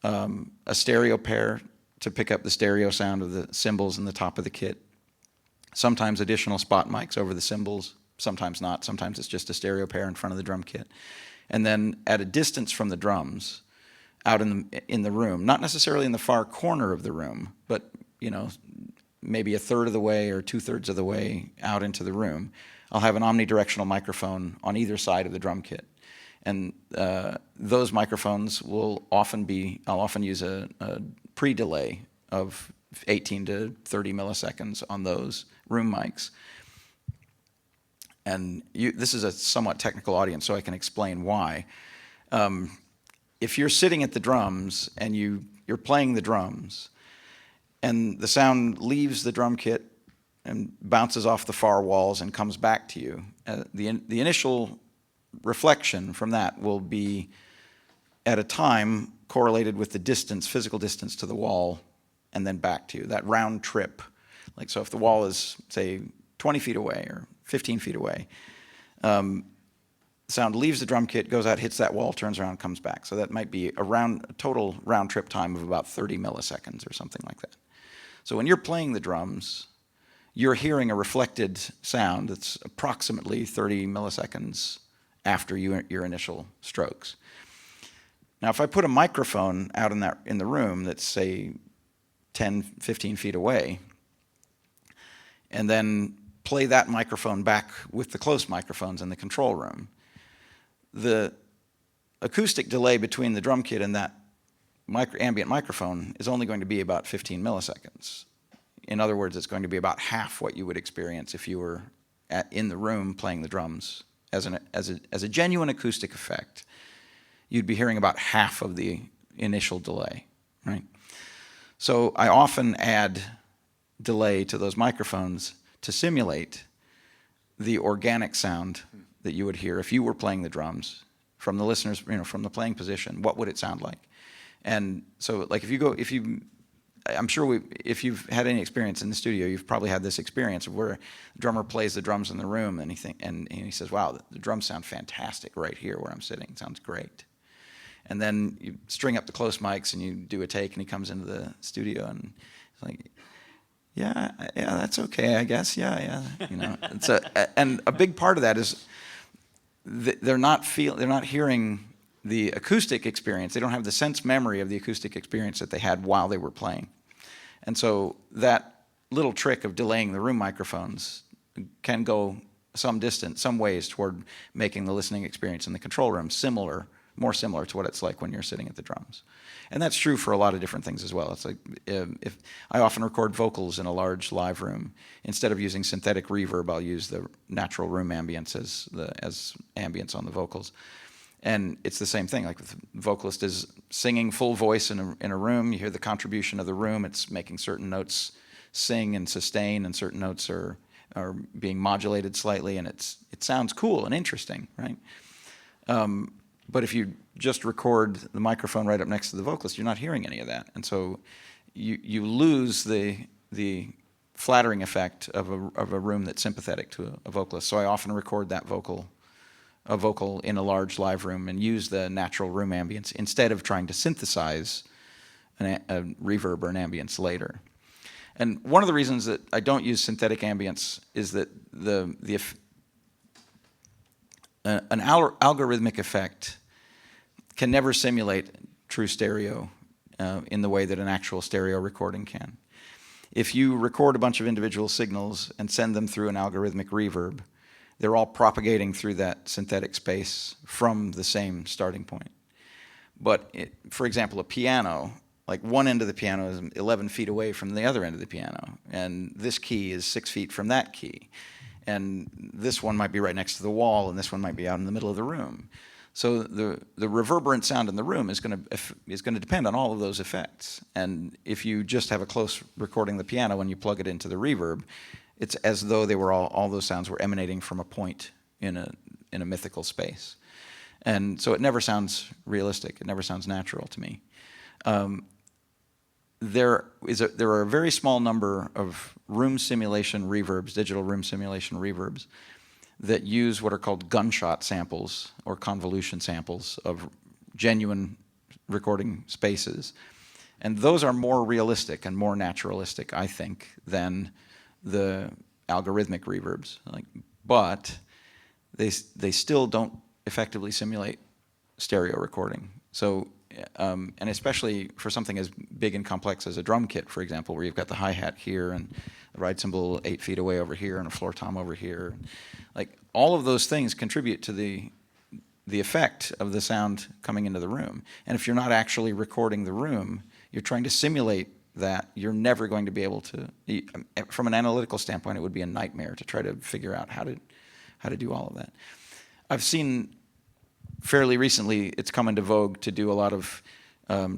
a stereo pair to pick up the stereo sound of the cymbals in the top of the kit. Sometimes additional spot mics over the cymbals, sometimes not. Sometimes it's just a stereo pair in front of the drum kit. And then at a distance from the drums, out in the room, not necessarily in the far corner of the room, but maybe a third of the way or 2/3 of the way out into the room, I'll have an omnidirectional microphone on either side of the drum kit. And those microphones I'll often use a pre-delay of 18 to 30 milliseconds on those room mics. And this is a somewhat technical audience, so I can explain why. If you're sitting at the drums and you're playing the drums, and the sound leaves the drum kit and bounces off the far walls and comes back to you, the initial reflection from that will be at a time correlated with the distance, physical distance to the wall, and then back to you, that round trip. Like, so if the wall is, say, 20 feet away or 15 feet away, sound leaves the drum kit, goes out, hits that wall, turns around, comes back. So that might be a total round trip time of about 30 milliseconds or something like that. So when you're playing the drums, you're hearing a reflected sound that's approximately 30 milliseconds after your initial strokes. Now, if I put a microphone out in the room that's, say, 10, 15 feet away, and then play that microphone back with the close microphones in the control room, the acoustic delay between the drum kit and that ambient microphone is only going to be about 15 milliseconds. In other words, it's going to be about half what you would experience if you were in the room playing the drums. As a genuine acoustic effect, you'd be hearing about half of the initial delay, right? So I often add delay to those microphones to simulate the organic sound that you would hear if you were playing the drums from the listeners, from the playing position. What would it sound like? And so, like, I'm sure if you've had any experience in the studio, you've probably had this experience of where the drummer plays the drums in the room and he says, wow, the drums sound fantastic right here where I'm sitting. It sounds great. And then you string up the close mics and you do a take and he comes into the studio and it's like, yeah, that's okay, I guess, yeah. And a big part of that is they're not hearing the acoustic experience. They don't have the sense memory of the acoustic experience that they had while they were playing. And so that little trick of delaying the room microphones can go some distance, some ways toward making the listening experience in the control room more similar to what it's like when you're sitting at the drums. And that's true for a lot of different things as well. It's like if I often record vocals in a large live room, instead of using synthetic reverb, I'll use the natural room ambience as ambience on the vocals. And it's the same thing. Like, if the vocalist is singing full voice in a room, you hear the contribution of the room. It's making certain notes sing and sustain, and certain notes are being modulated slightly, and it sounds cool and interesting, right? But if you just record the microphone right up next to the vocalist, you're not hearing any of that, and so you lose the flattering effect of a room that's sympathetic to a vocalist. So I often record a vocal in a large live room and use the natural room ambience instead of trying to synthesize a reverb or an ambience later. And one of the reasons that I don't use synthetic ambience is that an algorithmic effect can never simulate true stereo in the way that an actual stereo recording can. If you record a bunch of individual signals and send them through an algorithmic reverb, they're all propagating through that synthetic space from the same starting point. But for example, a piano, like one end of the piano is 11 feet away from the other end of the piano, and this key is 6 feet from that key. And this one might be right next to the wall, and this one might be out in the middle of the room. So the reverberant sound in the room is going to depend on all of those effects. And if you just have a close recording of the piano when you plug it into the reverb, it's as though they were all those sounds were emanating from a point in a mythical space. And so it never sounds realistic. It never sounds natural to me. There are a very small number of room simulation reverbs, digital room simulation reverbs, that use what are called gunshot samples or convolution samples of genuine recording spaces. And those are more realistic and more naturalistic, I think, than the algorithmic reverbs. But they still don't effectively simulate stereo recording. So, and especially for something as big and complex as a drum kit, for example, where you've got the hi-hat here and the ride cymbal 8 feet away over here and a floor tom over here. Like, all of those things contribute to the effect of the sound coming into the room. And if you're not actually recording the room, you're trying to simulate that, you're never going to be able to, from an analytical standpoint, it would be a nightmare to try to figure out how to do all of that. I've seen fairly recently, it's come into vogue to do a lot of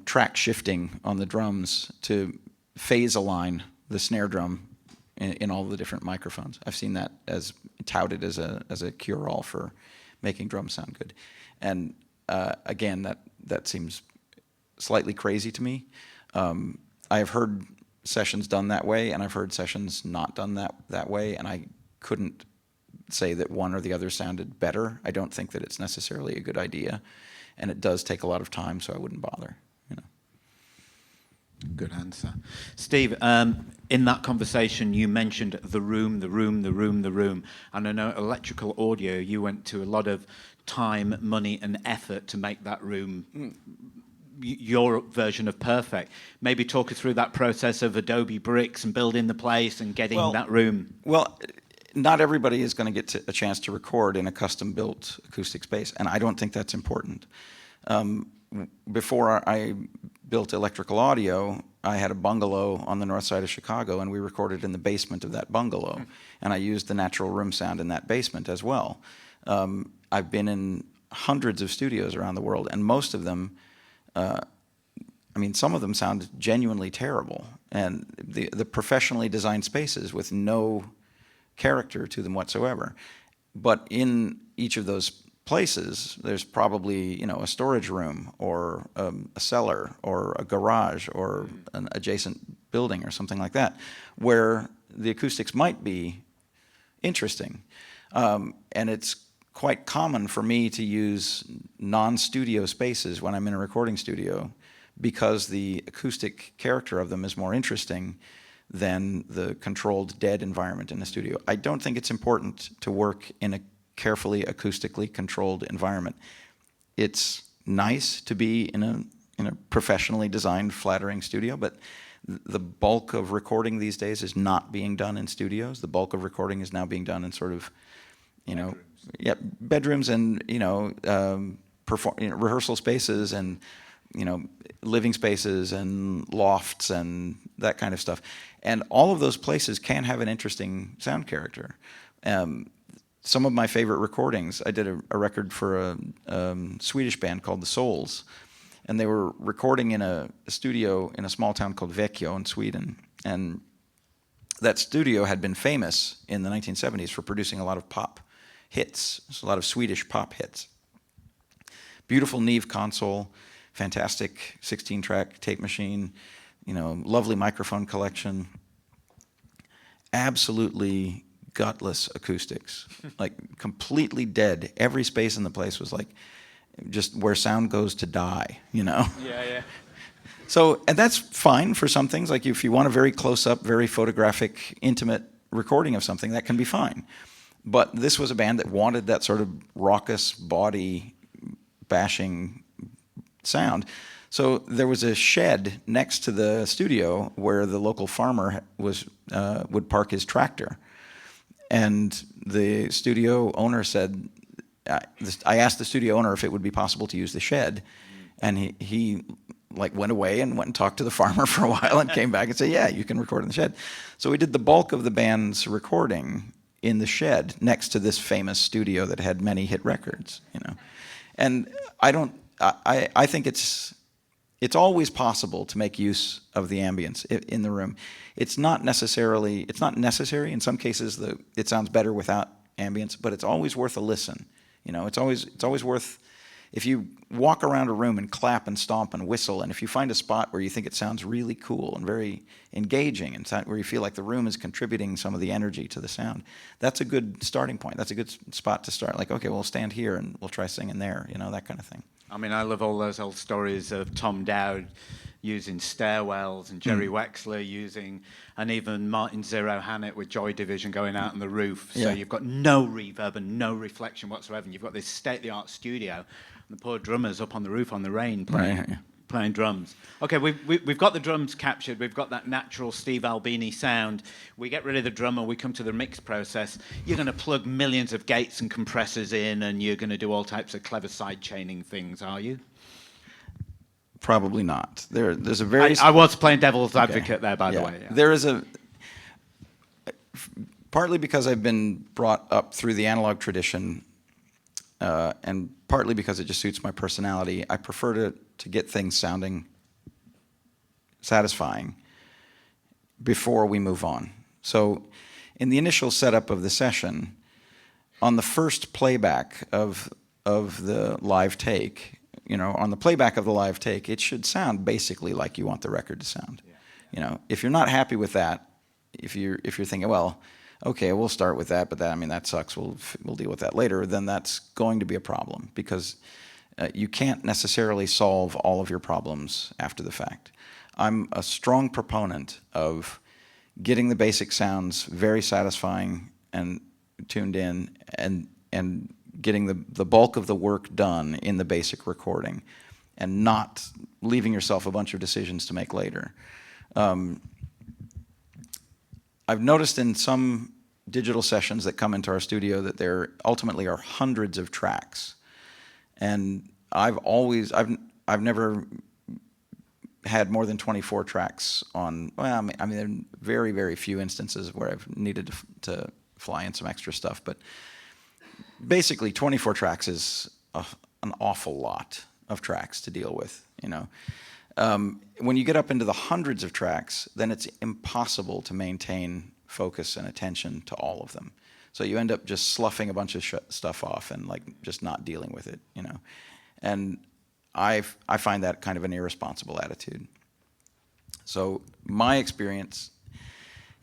track shifting on the drums to phase align the snare drum in all the different microphones. I've seen that as touted as a cure-all for making drums sound good. And again, that seems slightly crazy to me. I have heard sessions done that way, and I've heard sessions not done that way, and I couldn't say that one or the other sounded better. I don't think that it's necessarily a good idea, and it does take a lot of time, so I wouldn't bother. Good answer. Steve, in that conversation you mentioned the room, and I know electrical audio, you went to a lot of time, money and effort to make that room your version of perfect. Maybe talk us through that process of Adobe bricks and building the place and getting that room. Well, not everybody is going to get a chance to record in a custom-built acoustic space, and I don't think that's important. Before I built electrical audio, I had a bungalow on the north side of Chicago, and we recorded in the basement of that bungalow, and I used the natural room sound in that basement as well. I've been in hundreds of studios around the world, and most of them, some of them sound genuinely terrible, and the professionally designed spaces with no character to them whatsoever. But in each of those places, there's probably a storage room or a cellar or a garage or an adjacent building or something like that, where the acoustics might be interesting. And it's quite common for me to use non-studio spaces when I'm in a recording studio because the acoustic character of them is more interesting than the controlled dead environment in the studio. I don't think it's important to work in a carefully acoustically controlled environment. It's nice to be in a professionally designed, flattering studio, but the bulk of recording these days is not being done in studios. The bulk of recording is now being done in sort of, bedrooms and rehearsal spaces and living spaces and lofts and that kind of stuff. And all of those places can have an interesting sound character. Some of my favorite recordings, I did a record for a Swedish band called The Souls, and they were recording in a studio in a small town called Vecchio in Sweden. And that studio had been famous in the 1970s for producing a lot of pop hits, a lot of Swedish pop hits. Beautiful Neve console, fantastic 16-track tape machine, lovely microphone collection, absolutely gutless acoustics, like completely dead. Every space in the place was like just where sound goes to die, Yeah. So, and that's fine for some things. Like if you want a very close-up, very photographic, intimate recording of something, that can be fine. But this was a band that wanted that sort of raucous, body bashing, sound. So there was a shed next to the studio where the local farmer would park his tractor. And the studio owner said, I asked the studio owner if it would be possible to use the shed, and he like went away and went and talked to the farmer for a while and came back and said, yeah, you can record in the shed. So we did the bulk of the band's recording in the shed next to this famous studio that had many hit records, you know. And I think it's always possible to make use of the ambience in the room. It's not necessary. In some cases, it sounds better without ambience, but it's always worth a listen. You know, it's always worth, if you walk around a room and clap and stomp and whistle, and if you find a spot where you think it sounds really cool and very engaging, and where you feel like the room is contributing some of the energy to the sound, that's a good starting point. That's a good spot to start. Like, okay, we'll stand here and we'll try singing there, you know, that kind of thing. I mean, I love all those old stories of Tom Dowd using stairwells and Jerry Wexler using, and even Martin Zero Hannett with Joy Division going out on the roof. So you've got no reverb and no reflection whatsoever. And you've got this state-of-the-art studio, and the poor drummers up on the roof on the rain playing drums. Okay, we've got the drums captured. We've got that natural Steve Albini sound. We get rid of the drummer. We come to the mix process. You're going to plug millions of gates and compressors in, and you're going to do all types of clever side chaining things, are you? Probably not. There's a very... I was playing devil's advocate there, by the way. Yeah. There is partly because I've been brought up through the analog tradition, and partly because it just suits my personality, I prefer to get things sounding satisfying before we move on. So in the initial setup of the session, on the first playback of the live take, you know, on the playback of the live take, it should sound basically like you want the record to sound. Yeah. You know, if you're not happy with that, if you're thinking, well, okay, we'll start with that, but that sucks. We'll deal with that later. Then that's going to be a problem, because you can't necessarily solve all of your problems after the fact. I'm a strong proponent of getting the basic sounds very satisfying and tuned in, and getting the bulk of the work done in the basic recording, and not leaving yourself a bunch of decisions to make later. I've noticed in some digital sessions that come into our studio that there ultimately are hundreds of tracks, and I've never had more than 24 tracks on. Well, I mean, there are very, very few instances where I've needed to fly in some extra stuff, but basically 24 tracks is an awful lot of tracks to deal with, you know. When you get up into the hundreds of tracks, then it's impossible to maintain focus and attention to all of them. So you end up just sloughing a bunch of stuff off and like just not dealing with it, you know. And I find that kind of an irresponsible attitude. So my experience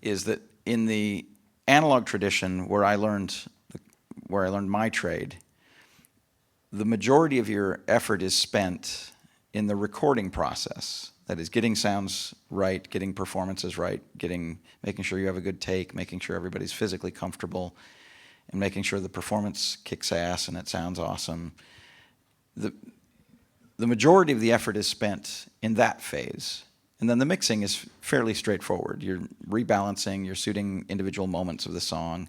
is that in the analog tradition, where I learned my trade, the majority of your effort is spent in the recording process. That is, getting sounds right, getting performances right, making sure you have a good take, making sure everybody's physically comfortable, and making sure the performance kicks ass and it sounds awesome. The majority of the effort is spent in that phase. And then the mixing is fairly straightforward. You're rebalancing, you're suiting individual moments of the song,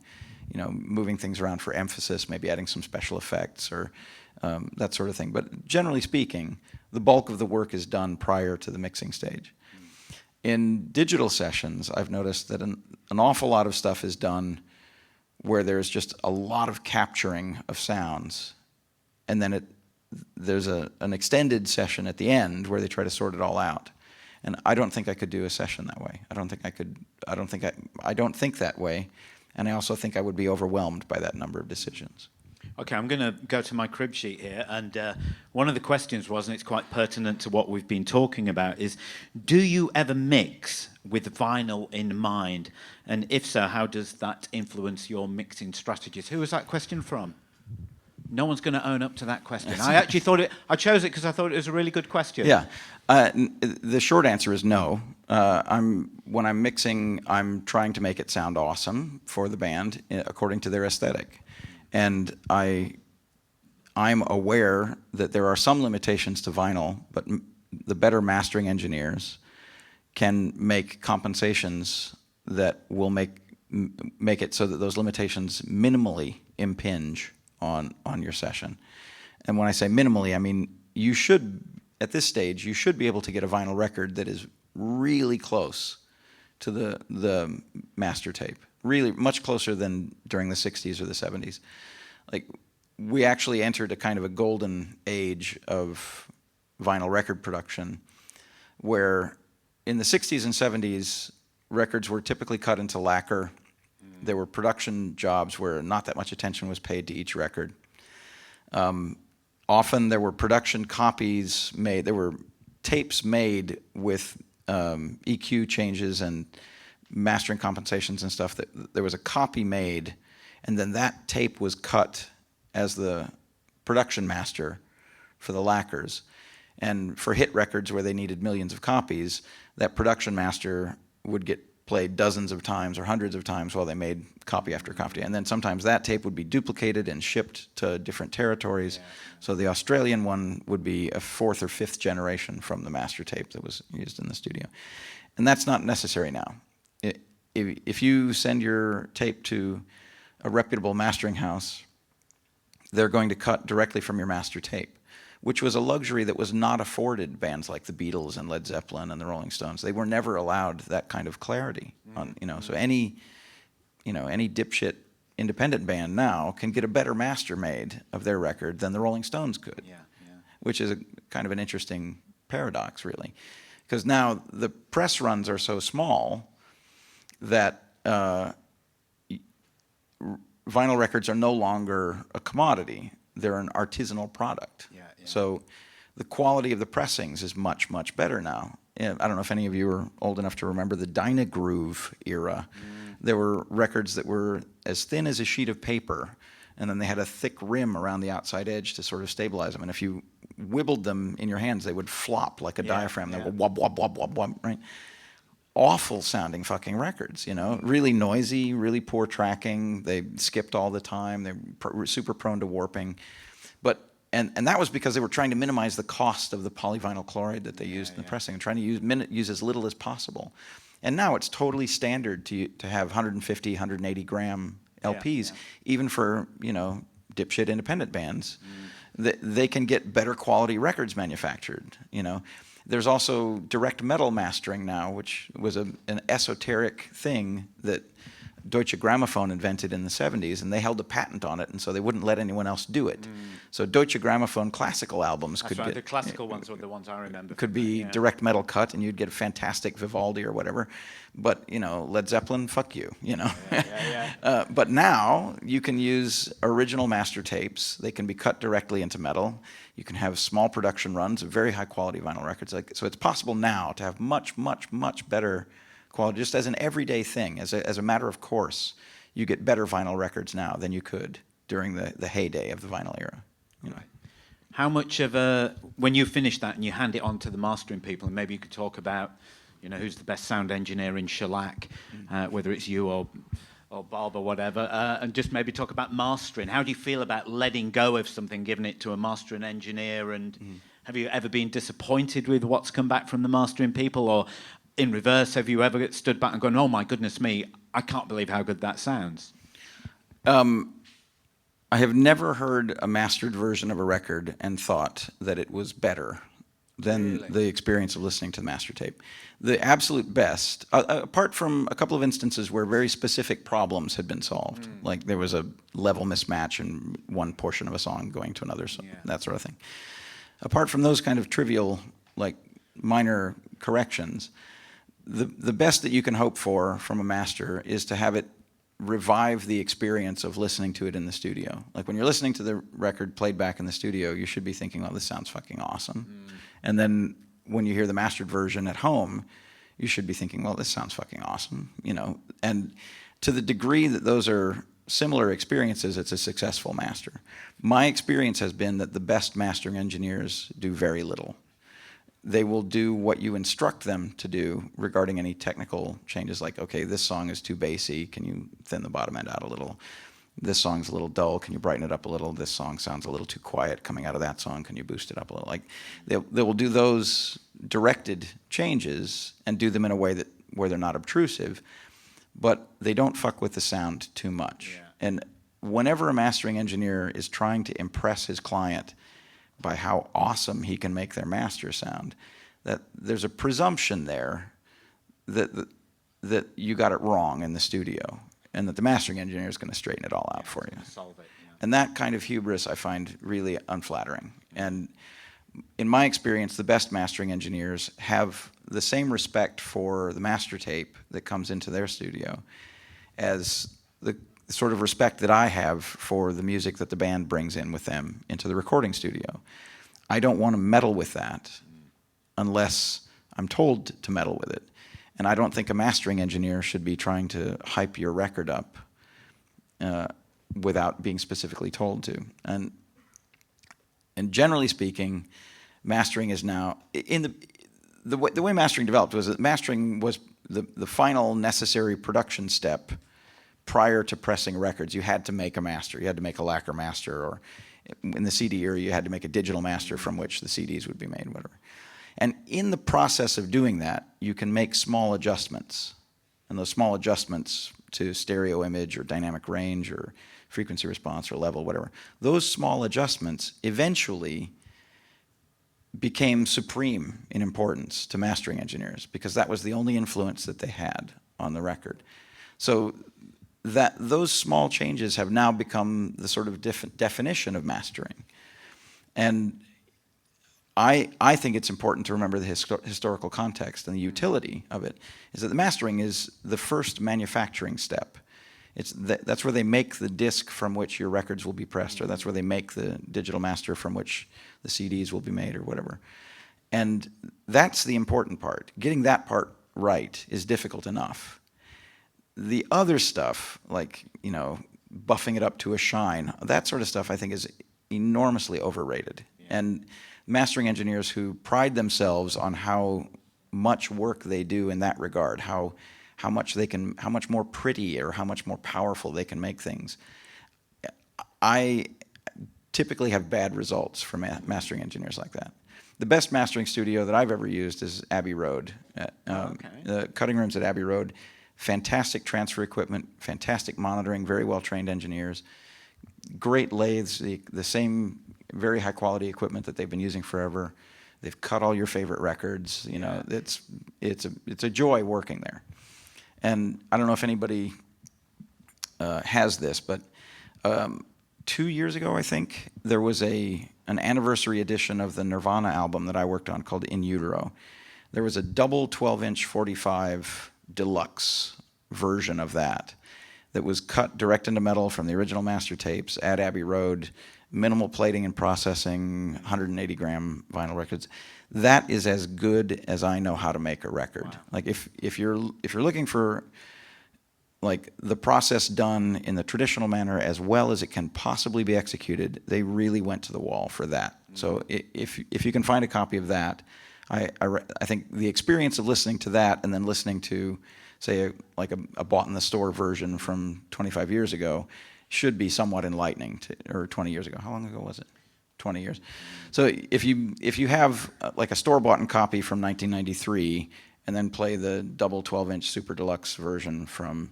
you know, moving things around for emphasis, maybe adding some special effects or that sort of thing. But generally speaking, the bulk of the work is done prior to the mixing stage. In digital sessions, I've noticed that an awful lot of stuff is done where there's just a lot of capturing of sounds, and then there's an extended session at the end where they try to sort it all out. And I don't think I could do a session that way. I don't think that way. And I also think I would be overwhelmed by that number of decisions. Okay, I'm going to go to my crib sheet here, and one of the questions was, and it's quite pertinent to what we've been talking about, is do you ever mix with vinyl in mind? And if so, how does that influence your mixing strategies? Who was that question from? No one's going to own up to that question. I actually I chose it because I thought it was a really good question. Yeah. The short answer is no. When I'm mixing, I'm trying to make it sound awesome for the band according to their aesthetic. And I I'm aware that there are some limitations to vinyl, but the better mastering engineers can make compensations that will make it so that those limitations minimally impinge on your session. And when I say minimally, I mean you should, at this stage, you should be able to get a vinyl record that is really close to the master tape. Really much closer than during the 60s or the 70s. Like, we actually entered a kind of a golden age of vinyl record production where in the 60s and 70s, records were typically cut into lacquer. There were production jobs where not that much attention was paid to each record. Often there were production copies made. There were tapes made with EQ changes and mastering compensations and stuff. That there was a copy made, and then that tape was cut as the production master for the lacquers. And for hit records where they needed millions of copies, that production master would get played dozens of times or hundreds of times while they made copy after copy. And then sometimes that tape would be duplicated and shipped to different territories. Yeah. So the Australian one would be a fourth or fifth generation from the master tape that was used in the studio. And that's not necessary now. If you send your tape to a reputable mastering house, they're going to cut directly from your master tape, which was a luxury that was not afforded bands like the Beatles and Led Zeppelin and the Rolling Stones. They were never allowed that kind of clarity. So any dipshit independent band now can get a better master made of their record than the Rolling Stones could, which is a kind of an interesting paradox, really. Because now the press runs are so small that vinyl records are no longer a commodity. They're an artisanal product. So the quality of the pressings is much, much better now. I don't know if any of you are old enough to remember the Dynagroove era. There were records that were as thin as a sheet of paper, and then they had a thick rim around the outside edge to sort of stabilize them. And if you wibbled them in your hands, they would flop like a diaphragm. They would wub, wub, wub, wub, wub, right? Awful sounding fucking records, really noisy, really poor tracking. They skipped all the time. They're super prone to warping. But and that was because they were trying to minimize the cost of the polyvinyl chloride that they used in the pressing and trying to use as little as possible. And now it's totally standard to have 150, 180 gram LPs, even for, dipshit independent bands. They can get better quality records manufactured, There's also direct metal mastering now, which was an esoteric thing that Deutsche Grammophon invented in the 70s, and they held a patent on it, and so they wouldn't let anyone else do it. So Deutsche Grammophon classical albums the classical ones were the ones I remember. Could be direct metal cut, and you'd get a fantastic Vivaldi or whatever. But, Led Zeppelin, fuck you, But now you can use original master tapes. They can be cut directly into metal. You can have small production runs of very high quality vinyl records. So it's possible now to have much, much, much better quality, just as an everyday thing, as a matter of course. You get better vinyl records now than you could during the heyday of the vinyl era. Right. How much of when you finish that and you hand it on to the mastering people, and maybe you could talk about, who's the best sound engineer in shellac, whether it's you or Bob or whatever, and just maybe talk about mastering. How do you feel about letting go of something, giving it to a mastering engineer, and have you ever been disappointed with what's come back from the mastering people, or in reverse, have you ever stood back and gone, oh my goodness me, I can't believe how good that sounds? I have never heard a mastered version of a record and thought that it was better than the experience of listening to the master tape. The absolute best, apart from a couple of instances where very specific problems had been solved, like there was a level mismatch in one portion of a song going to another, that sort of thing. Apart from those kind of trivial, like minor corrections, the best that you can hope for from a master is to have it revive the experience of listening to it in the studio. Like when you're listening to the record played back in the studio, you should be thinking, well, this sounds fucking awesome. And then when you hear the mastered version at home, you should be thinking, well, this sounds fucking awesome, And to the degree that those are similar experiences, it's a successful master. My experience has been that the best mastering engineers do very little. They will do what you instruct them to do regarding any technical changes, like, okay, this song is too bassy, can you thin the bottom end out a little? this song's a little dull, can you brighten it up a little? This song sounds a little too quiet coming out of that song, can you boost it up a little? Like they will do those directed changes and do them in a way that where they're not obtrusive, but they don't fuck with the sound too much. Yeah. And whenever a mastering engineer is trying to impress his client by how awesome he can make their master sound, that there's a presumption there that you got it wrong in the studio, and that the mastering engineer is going to straighten it all out for you. Solve it, yeah. And that kind of hubris I find really unflattering. And in my experience, the best mastering engineers have the same respect for the master tape that comes into their studio as the sort of respect that I have for the music that the band brings in with them into the recording studio. I don't want to meddle with that unless I'm told to meddle with it. And I don't think a mastering engineer should be trying to hype your record up without being specifically told to. And generally speaking, mastering is now the way mastering developed was that mastering was the final necessary production step prior to pressing records. You had to make a master. You had to make a lacquer master, or in the CD era, you had to make a digital master from which the CDs would be made, whatever. And in the process of doing that, you can make small adjustments. And those small adjustments to stereo image or dynamic range or frequency response or level, whatever, those small adjustments eventually became supreme in importance to mastering engineers, because that was the only influence that they had on the record. So that those small changes have now become the sort of definition of mastering. And I think it's important to remember the historical context, and the utility of it is that the mastering is the first manufacturing step. That's where they make the disc from which your records will be pressed, or that's where they make the digital master from which the CDs will be made, or whatever. And that's the important part. Getting that part right is difficult enough. The other stuff, like, buffing it up to a shine, that sort of stuff I think is enormously overrated. Yeah. And mastering engineers who pride themselves on how much work they do in that regard, how much more pretty or how much more powerful they can make things, I typically have bad results from mastering engineers like that. The best mastering studio that I've ever used is Abbey Road. The cutting rooms at Abbey Road, fantastic transfer equipment, fantastic monitoring, very well-trained engineers, great lathes, the same very high-quality equipment that they've been using forever. They've cut all your favorite records. It's a joy working there. And I don't know if anybody has this, but 2 years ago, I think, there was an anniversary edition of the Nirvana album that I worked on called In Utero. There was a double 12-inch 45 deluxe version of that was cut direct into metal from the original master tapes at Abbey Road, minimal plating and processing, 180-gram vinyl records. That is as good as I know how to make a record. Wow. Like if you're looking for like the process done in the traditional manner as well as it can possibly be executed, they really went to the wall for that. Mm-hmm. So if you can find a copy of that, I think the experience of listening to that and then listening to, say, a bought in the store version from 25 years ago should be somewhat enlightening, or 20 years ago. How long ago was it? 20 years. So if you have like a store-bought copy from 1993 and then play the double 12-inch super deluxe version from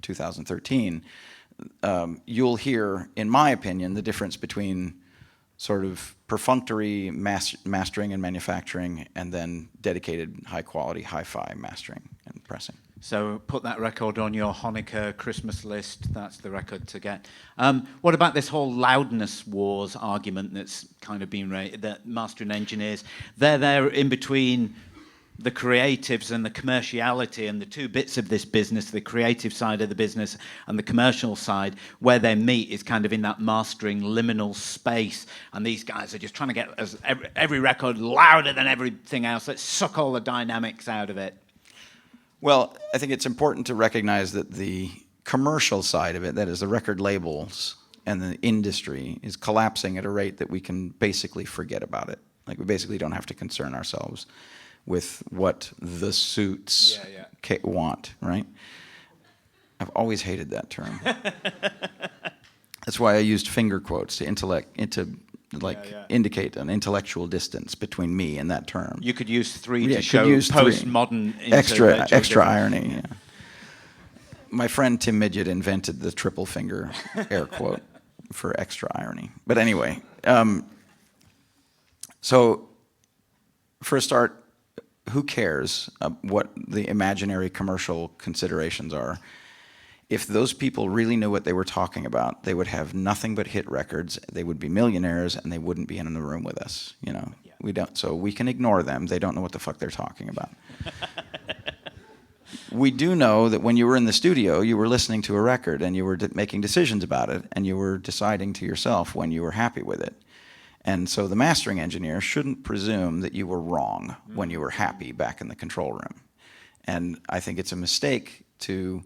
2013, you'll hear, in my opinion, the difference between sort of perfunctory mastering and manufacturing and then dedicated high-quality hi-fi mastering and pressing. So put that record on your Hanukkah Christmas list. That's the record to get. What about this whole loudness wars argument that's kind of been raised, that mastering engineers, they're there in between the creatives and the commerciality, and the two bits of this business, the creative side of the business and the commercial side, where they meet is kind of in that mastering liminal space. And these guys are just trying to get every record louder than everything else. Let's suck all the dynamics out of it. Well, I think it's important to recognize that the commercial side of it, that is the record labels and the industry, is collapsing at a rate that we can basically forget about it. Like, we basically don't have to concern ourselves with what the suits want, right? I've always hated that term. That's why I used finger quotes to indicate an intellectual distance between me and that term. You could use three Yeah, to show use three. postmodern Extra intellectual irony. Yeah. My friend Tim Midget invented the triple finger air quote for extra irony. But anyway, so for a start, who cares what the imaginary commercial considerations are? If those people really knew what they were talking about, they would have nothing but hit records. They would be millionaires, and they wouldn't be in the room with us. You know, we don't. So we can ignore them. They don't know what the fuck they're talking about. We do know that when you were in the studio, you were listening to a record, and you were making decisions about it, and you were deciding to yourself when you were happy with it. And so the mastering engineer shouldn't presume that you were wrong when you were happy back in the control room. And I think it's a mistake to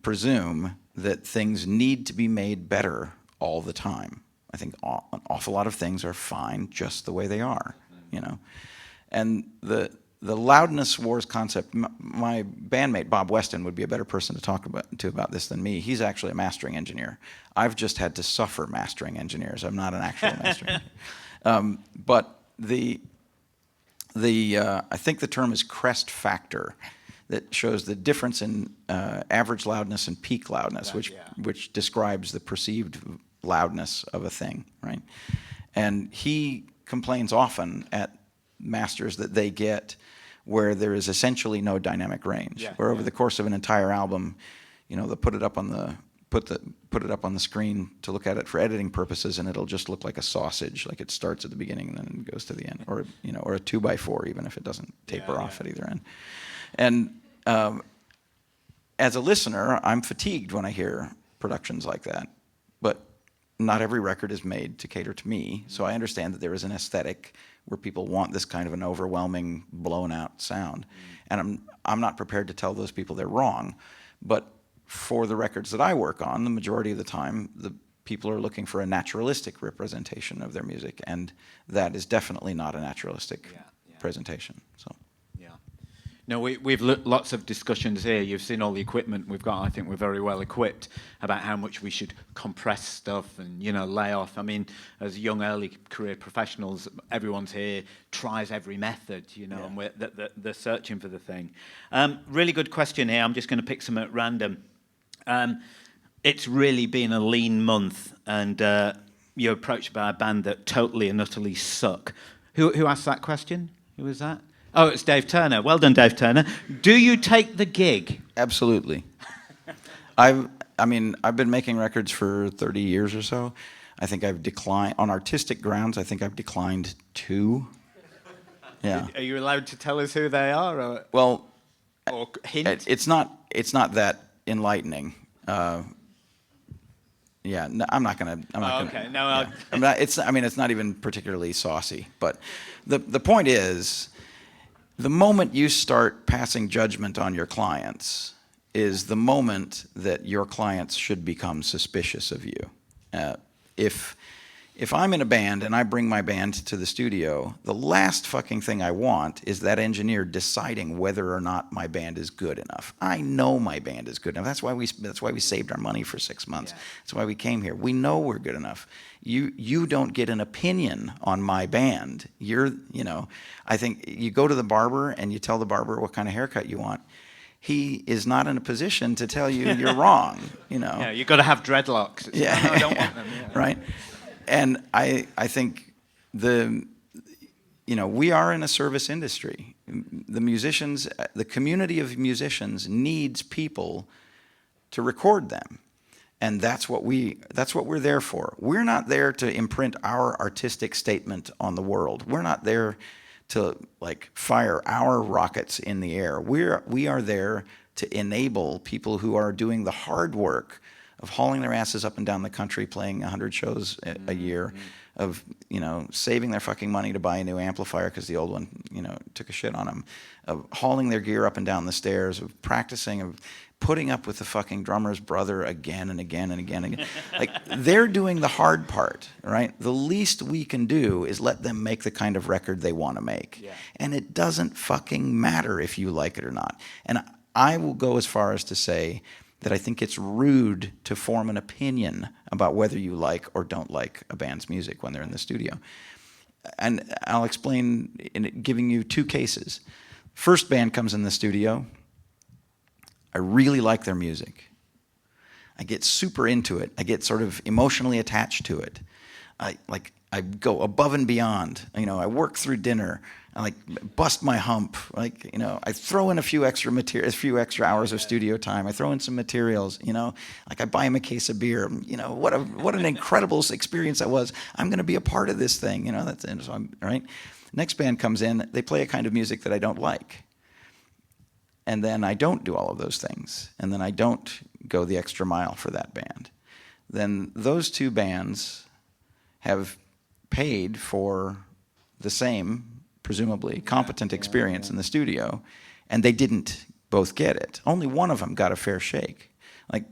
presume that things need to be made better all the time. I think an awful lot of things are fine just the way they are, you know. And the loudness wars concept, my bandmate Bob Weston would be a better person to talk about this than me. He's actually a mastering engineer. I've just had to suffer mastering engineers. I'm not an actual mastering engineer. But I think the term is crest factor, that shows the difference in average loudness and peak loudness, which describes the perceived loudness of a thing, right? And he complains often at masters that they get where there is essentially no dynamic range, where over the course of an entire album, you know, they'll put it up on the screen to look at it for editing purposes, and it'll just look like a sausage, like it starts at the beginning and then goes to the end, or you know, or a 2x4, even if it doesn't taper off at either end. And as a listener, I'm fatigued when I hear productions like that. But not every record is made to cater to me, so I understand that there is an aesthetic where people want this kind of an overwhelming, blown-out sound. And I'm not prepared to tell those people they're wrong. But for the records that I work on, the majority of the time, the people are looking for a naturalistic representation of their music, and that is definitely not a naturalistic presentation. So. No, we've lots of discussions here. You've seen all the equipment we've got. I think we're very well equipped about how much we should compress stuff and, you know, lay off. I mean, as young, early career professionals, everyone's here, tries every method, you know, and they're searching for the thing. Really good question here. I'm just going to pick some at random. It's really been a lean month, and you're approached by a band that totally and utterly suck. Who asked that question? Who was that? Oh, it's Dave Turner. Well done, Dave Turner. Do you take the gig? Absolutely. I mean, I've been making records for 30 years or so. I think I've declined, on artistic grounds, I think I've declined 2. Yeah. Are you allowed to tell us who they are? Or, well, or hint? It's not that enlightening. Yeah, no, I'm not gonna. Okay, no. Yeah. It's not even particularly saucy. But the point is, the moment you start passing judgment on your clients is the moment that your clients should become suspicious of you. If I'm in a band and I bring my band to the studio, the last fucking thing I want is that engineer deciding whether or not my band is good enough. I know my band is good enough. That's why we saved our money for 6 months. Yeah. That's why we came here. We know we're good enough. You don't get an opinion on my band. I think you go to the barber and you tell the barber what kind of haircut you want. He is not in a position to tell you you're wrong. Yeah, you've got to have dreadlocks. No, I don't want them. Yeah. Right. And I think we are in a service industry. The musicians, the community of musicians needs people to record them. And that's what we're there for. We're not there to imprint our artistic statement on the world. We're not there to fire our rockets in the air. We are there to enable people who are doing the hard work of hauling their asses up and down the country, playing 100 shows a year, of saving their fucking money to buy a new amplifier because the old one took a shit on them, of hauling their gear up and down the stairs, of practicing, of putting up with the fucking drummer's brother again and again and again and again. They're doing the hard part, right? The least we can do is let them make the kind of record they want to make. Yeah. And it doesn't fucking matter if you like it or not. And I will go as far as to say, that I think it's rude to form an opinion about whether you like or don't like a band's music when they're in the studio. And I'll explain in giving you two cases. First band comes in the studio. I really like their music. I get super into it. I get sort of emotionally attached to it. I go above and beyond. You know, I work through dinner. I like bust my hump. Like, you know, I throw in a few extra hours of studio time. I throw in some materials. You know, like I buy him a case of beer. You know, what an incredible experience that was. I'm going to be a part of this thing. You know, that's it. So right. Next band comes in. They play a kind of music that I don't like. And then I don't do all of those things. And then I don't go the extra mile for that band. Then those two bands have paid for the same, presumably, competent experience in the studio, and they didn't both get it. Only one of them got a fair shake. Like,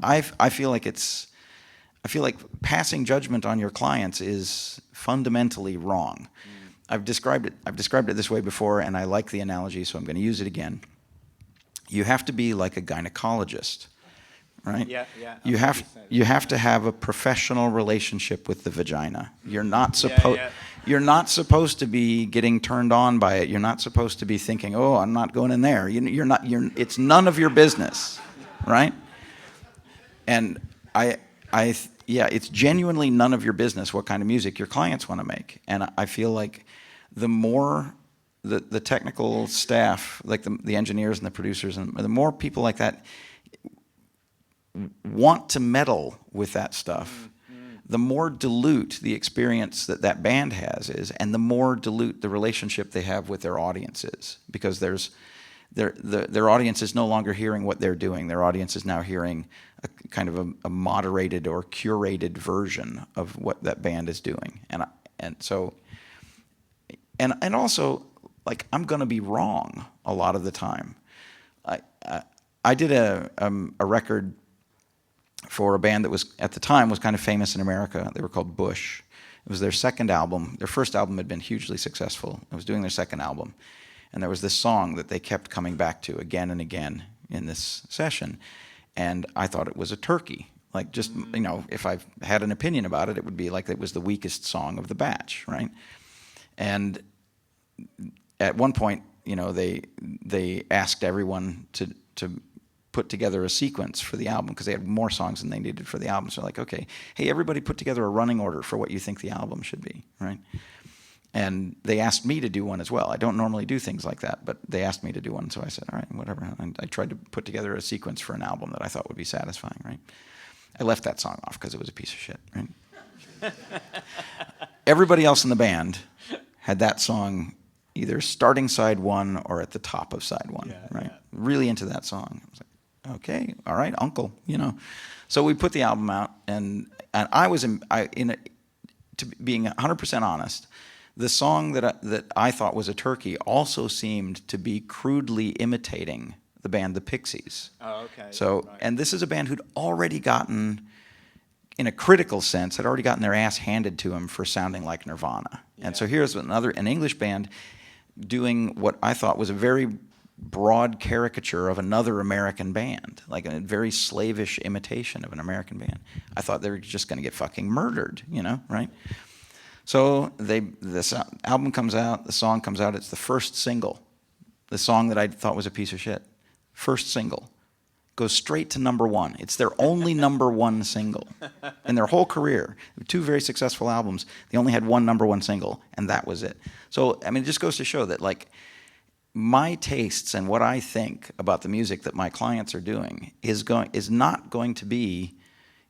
I feel like passing judgment on your clients is fundamentally wrong. I've described it this way before, and I like the analogy, so I'm going to use it again. You have to be like a gynecologist, right? Yeah. You have to have a professional relationship with the vagina. You're not supposed to be getting turned on by it. You're not supposed to be thinking, "Oh, I'm not going in there." It's none of your business, right? And it's genuinely none of your business what kind of music your clients want to make. And I feel like the more the technical staff, like the engineers and the producers, and the more people like that want to meddle with that stuff, the more dilute the experience that band has is, and the more dilute the relationship they have with their audience is, because their audience is no longer hearing what they're doing. Their audience is now hearing a kind of a moderated or curated version of what that band is doing, and also, like, I'm going to be wrong a lot of the time. I did a record for a band that was, at the time, was kind of famous in America. They were called Bush. It was their second album. Their first album had been hugely successful. It was doing their second album. And there was this song that they kept coming back to again and again in this session. And I thought it was a turkey. Like, just, you know, if I had an opinion about it, it would be like it was the weakest song of the batch, right? And at one point, you know, they asked everyone to put together a sequence for the album, because they had more songs than they needed for the album. So like, okay, hey, everybody put together a running order for what you think the album should be, right? And they asked me to do one as well. I don't normally do things like that, but they asked me to do one, so I said, all right, whatever. And I tried to put together a sequence for an album that I thought would be satisfying, right? I left that song off because it was a piece of shit, right? Everybody else in the band had that song either starting side one or at the top of side one, right? Yeah. Really into that song. I was like, okay, all right, uncle, you know. So we put the album out, and I was to being 100% honest, the song that I thought was a turkey also seemed to be crudely imitating the band The Pixies. Oh, okay. So, right. And this is a band who'd already gotten, in a critical sense, had already gotten their ass handed to them for sounding like Nirvana. Yeah. And so here's an English band doing what I thought was a very broad caricature of another American band, like a very slavish imitation of an American band. I thought they were just going to get fucking murdered, you know, right? So this album comes out, the song comes out, it's the first single. The song that I thought was a piece of shit. First single. Goes straight to number one. It's their only number one single in their whole career. Two very successful albums. They only had one number one single, and that was it. So, I mean, it just goes to show that, like, my tastes and what I think about the music that my clients are doing is not going to be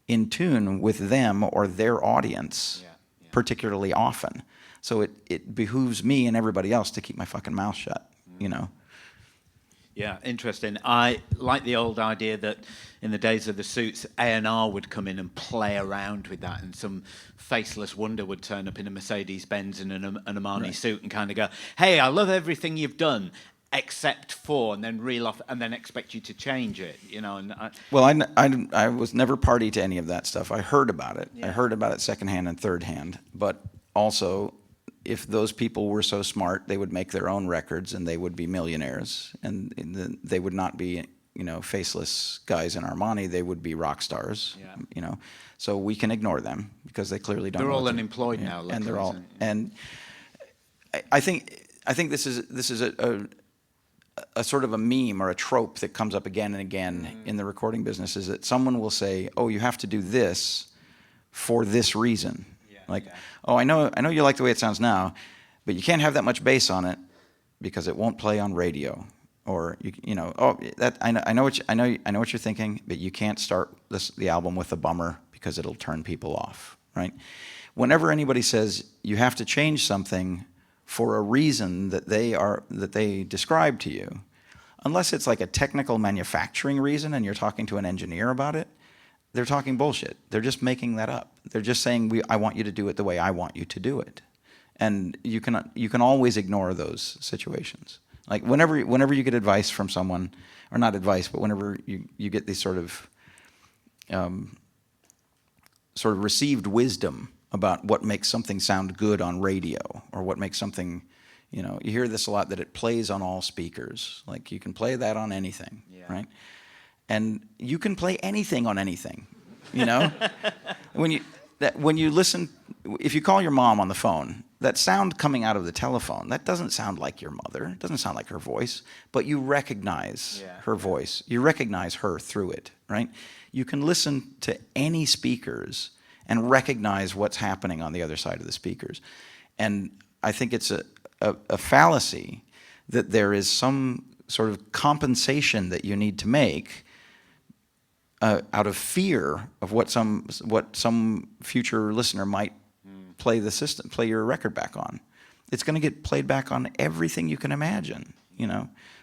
in tune with them or their audience particularly often. So it behooves me and everybody else to keep my fucking mouth shut, you know? Yeah, interesting. I like the old idea that in the days of the Suits, A&R would come in and play around with that, and some faceless wonder would turn up in a Mercedes-Benz and an Armani suit and kind of go, hey, I love everything you've done, except for, and then reel off, and then expect you to change it, you know. And I was never party to any of that stuff. I heard about it. Yeah. I heard about it secondhand and thirdhand, but also, if those people were so smart, they would make their own records and they would be millionaires, and they would not be faceless guys in Armani, they would be rock stars. Yeah. So we can ignore them because they clearly don't. They're know all what to- unemployed yeah, now, and luckily, they're all. isn't it? And I think this is a sort of a meme or a trope that comes up again and again in the recording business, is that someone will say, "Oh, you have to do this for this reason." "Oh, I know you like the way it sounds now, but you can't have that much bass on it because it won't play on radio." Or "Oh, that I know what you're thinking, but you can't start the album with a bummer because it'll turn people off." Right? Whenever anybody says you have to change something for a reason that they describe to you, unless it's like a technical manufacturing reason and you're talking to an engineer about it, they're talking bullshit. They're just making that up. They're just saying, I want you to do it the way I want you to do it. And you can always ignore those situations. Like whenever you get advice from someone, or not advice, but whenever you get these sort of received wisdom about what makes something sound good on radio, or what makes something, you hear this a lot, that it plays on all speakers. Like you can play that on anything, right? And you can play anything on anything, when you listen, if you call your mom on the phone, that sound coming out of the telephone, that doesn't sound like your mother. It doesn't sound like her voice, but you recognize her voice. You recognize her through it, right? You can listen to any speakers and recognize what's happening on the other side of the speakers. And I think it's a fallacy that there is some sort of compensation that you need to make out of fear of what some future listener might play your record back on. It's going to get played back on everything you can imagine,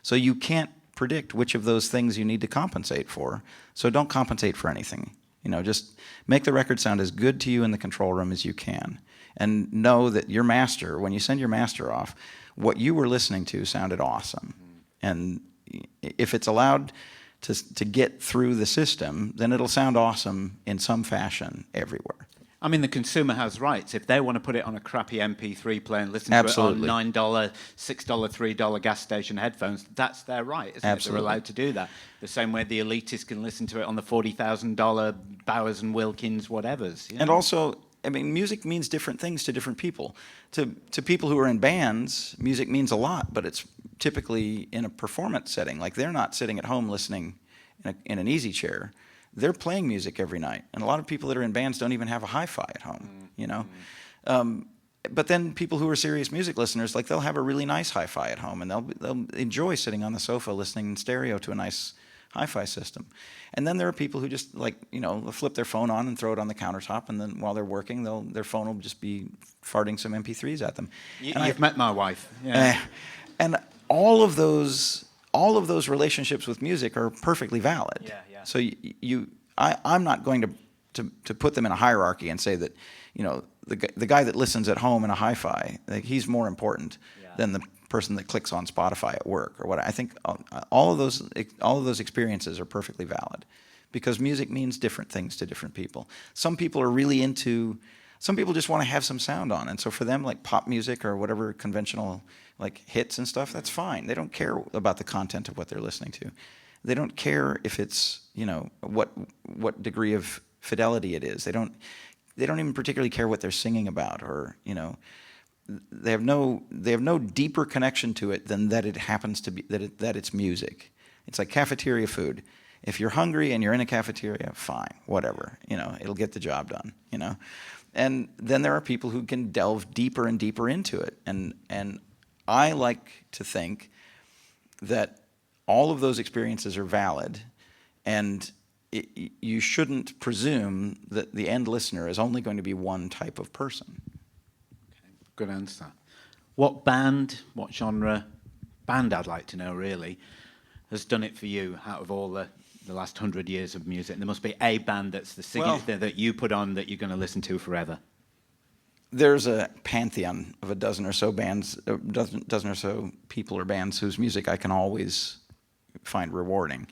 So you can't predict which of those things you need to compensate for. So don't compensate for anything. Just make the record sound as good to you in the control room as you can. And know that your master, when you send your master off, what you were listening to sounded awesome. And if it's allowed to get through the system, then it'll sound awesome in some fashion everywhere. I mean, the consumer has rights. If they want to put it on a crappy MP3 player and listen Absolutely. to it on $9, $6, $3 gas station headphones, that's their right, isn't Absolutely. it? They're allowed to do that. The same way the elitists can listen to it on the $40,000 Bowers and Wilkins whatevers. And also, I mean, music means different things to different people. To people who are in bands, music means a lot, but it's typically in a performance setting. Like they're not sitting at home listening in an easy chair. They're playing music every night. And a lot of people that are in bands don't even have a hi-fi at home, But then people who are serious music listeners, like they'll have a really nice hi-fi at home, and they'll enjoy sitting on the sofa listening in stereo to a nice hi-fi system. And then there are people who just they'll flip their phone on and throw it on the countertop, and then while they're working, their phone will just be farting some MP3s at them. You've met my wife. Yeah. And all of those relationships with music are perfectly valid. Yeah. So I'm not going to put them in a hierarchy and say that the guy that listens at home in a hi-fi, like, he's more important than the person that clicks on Spotify at work or what. I think all of those experiences are perfectly valid, because music means different things to different people. Some people are really into. Some people just want to have some sound on, and so for them, like pop music or whatever conventional like hits and stuff, that's fine. They don't care about the content of what they're listening to. They don't care if it's what degree of fidelity it is. They don't even particularly care what they're singing about, or they have no deeper connection to it than that it happens to be that it's music. It's like cafeteria food. If you're hungry and you're in a cafeteria, fine, whatever. It'll get the job done. And then there are people who can delve deeper and deeper into it. And I like to think that all of those experiences are valid, and you shouldn't presume that the end listener is only going to be one type of person. Okay, good answer. What band, what genre, band I'd like to know really, has done it for you out of all the last 100 years of music? There must be a band that's the signature that you put on that you're going to listen to forever. There's a pantheon of a dozen or so bands, dozen or so people or bands whose music I can always find rewarding.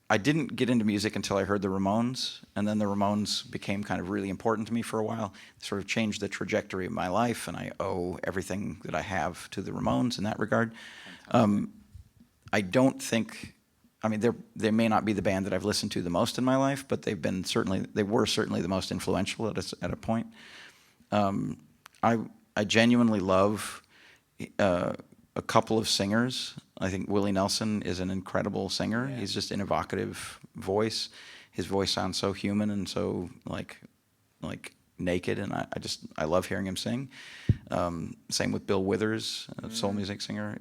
I didn't get into music until I heard the Ramones, and then the Ramones became kind of really important to me for a while. It sort of changed the trajectory of my life, and I owe everything that I have to the Ramones in that regard. I don't think. I mean, they may not be the band that I've listened to the most in my life, but they were certainly the most influential at a point. I genuinely love a couple of singers. I think Willie Nelson is an incredible singer. Yeah. He's just an evocative voice. His voice sounds so human and so like naked, and I love hearing him sing. Same with Bill Withers, a soul music singer.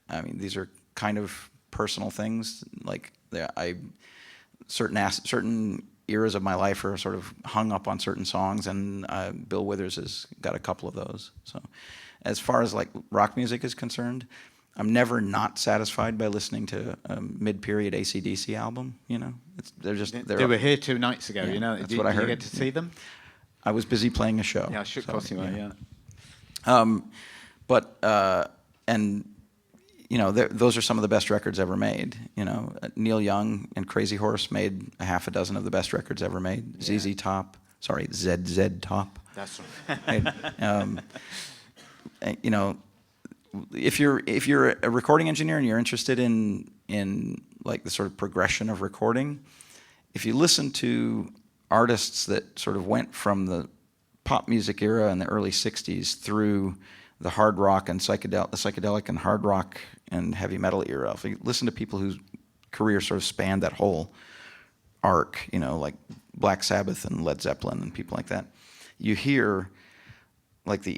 I mean, these are kind of personal things. Like certain eras of my life are sort of hung up on certain songs, and Bill Withers has got a couple of those. So, as far as like rock music is concerned, I'm never not satisfied by listening to a mid-period AC/DC album. You know, they were here 2 nights ago. Yeah, you know, that's what I heard. Did you get to see them? I was busy playing a show. Yeah, I should cross you out. Yeah. And you know, those are some of the best records ever made. You know, Neil Young and Crazy Horse made a half a dozen of the best records ever made. Yeah. ZZ Top. That's right. You know, if you're a recording engineer and you're interested in like the sort of progression of recording, if you listen to artists that sort of went from the pop music era in the early '60s through the hard rock and psychedelic and hard rock and heavy metal era, if you listen to people whose career sort of spanned that whole arc, you know, like Black Sabbath and Led Zeppelin and people like that, you hear like the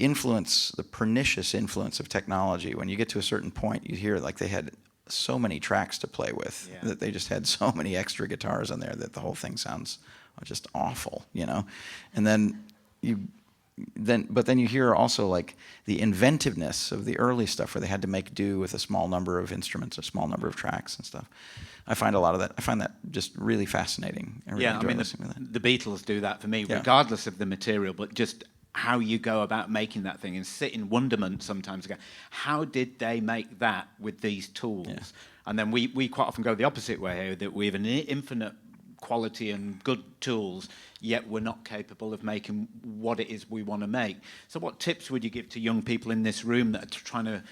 pernicious influence of technology. When you get to a certain point, you hear like they had so many tracks to play with, yeah, that they just had so many extra guitars on there that the whole thing sounds just awful, you know. And then you hear also like the inventiveness of the early stuff where they had to make do with a small number of instruments, a small number of tracks and stuff. I find that just really fascinating. I really enjoy listening to that. The Beatles do that for me, regardless of the material, but just how you go about making that thing and sit in wonderment sometimes again. How did they make that with these tools? Yeah. And then we quite often go the opposite way here, that we have an infinite quality and good tools, yet we're not capable of making what it is we want to make. So what tips would you give to young people in this room that are trying to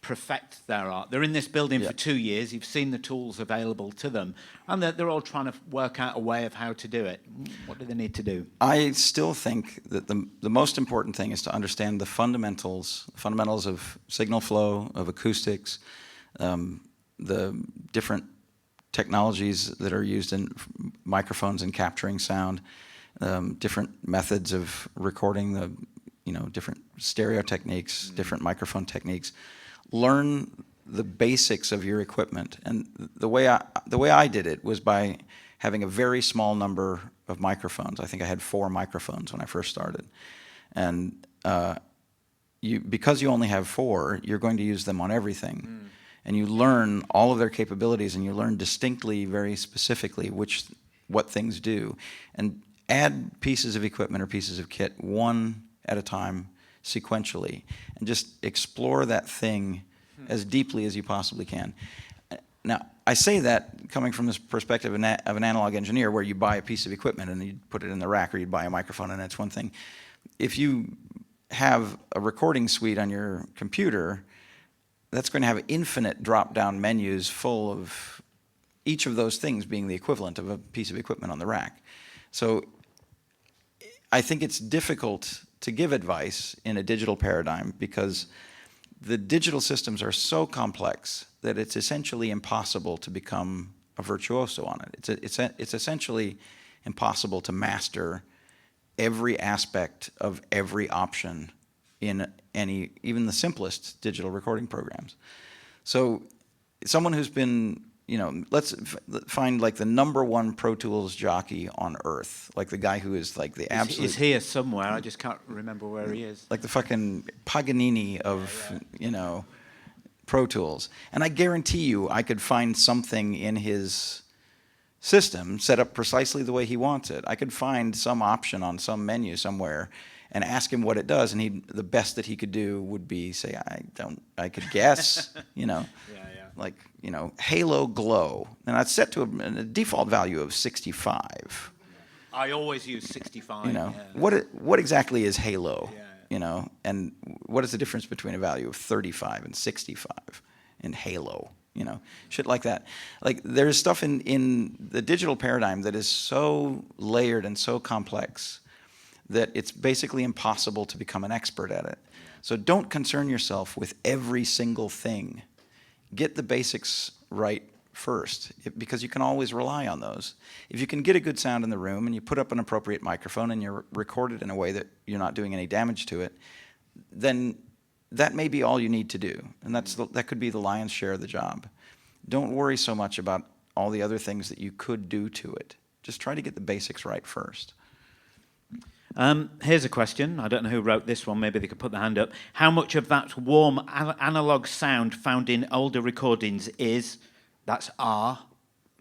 perfect their art? They're in this building for 2 years, you've seen the tools available to them, and they're all trying to work out a way of how to do it. What do they need to do? I still think that the most important thing is to understand the fundamentals of signal flow, of acoustics, the different technologies that are used in microphones and capturing sound, different methods of recording, different stereo techniques, different microphone techniques. Learn the basics of your equipment. And the way I did it was by having a very small number of microphones. I think I had 4 microphones when I first started. And because you only have 4, you're going to use them on everything. And you learn all of their capabilities, and you learn distinctly, very specifically, what things do. And add pieces of equipment or pieces of kit one at a time, sequentially, and just explore that thing as deeply as you possibly can. Now, I say that coming from this perspective of an analog engineer, where you buy a piece of equipment and you put it in the rack, or you buy a microphone and that's one thing. If you have a recording suite on your computer, that's going to have infinite drop-down menus full of each of those things being the equivalent of a piece of equipment on the rack. So I think it's difficult to give advice in a digital paradigm, because the digital systems are so complex that it's essentially impossible to become a virtuoso on it. It's essentially impossible to master every aspect of every option in even the simplest digital recording programs. So someone who's been, let's find like the #1 Pro Tools jockey on earth, like the guy who is like the absolute... He's here somewhere, I just can't remember where he is. Like the fucking Paganini of, Pro Tools. And I guarantee you I could find something in his system set up precisely the way he wants it. I could find some option on some menu somewhere and ask him what it does, and the best that he could do would be say, I could guess, like, Halo Glow. And I'd set to a default value of 65. I always use 65. What exactly is Halo? And what is the difference between a value of 35 and 65 in Halo? shit like that. Like there's stuff in the digital paradigm that is so layered and so complex that it's basically impossible to become an expert at it. So don't concern yourself with every single thing. Get the basics right first, because you can always rely on those. If you can get a good sound in the room and you put up an appropriate microphone and you record it in a way that you're not doing any damage to it, then that may be all you need to do. And that could be the lion's share of the job. Don't worry so much about all the other things that you could do to it. Just try to get the basics right first. Here's a question. I don't know who wrote this one. Maybe they could put their hand up. How much of that warm analog sound found in older recordings that's R,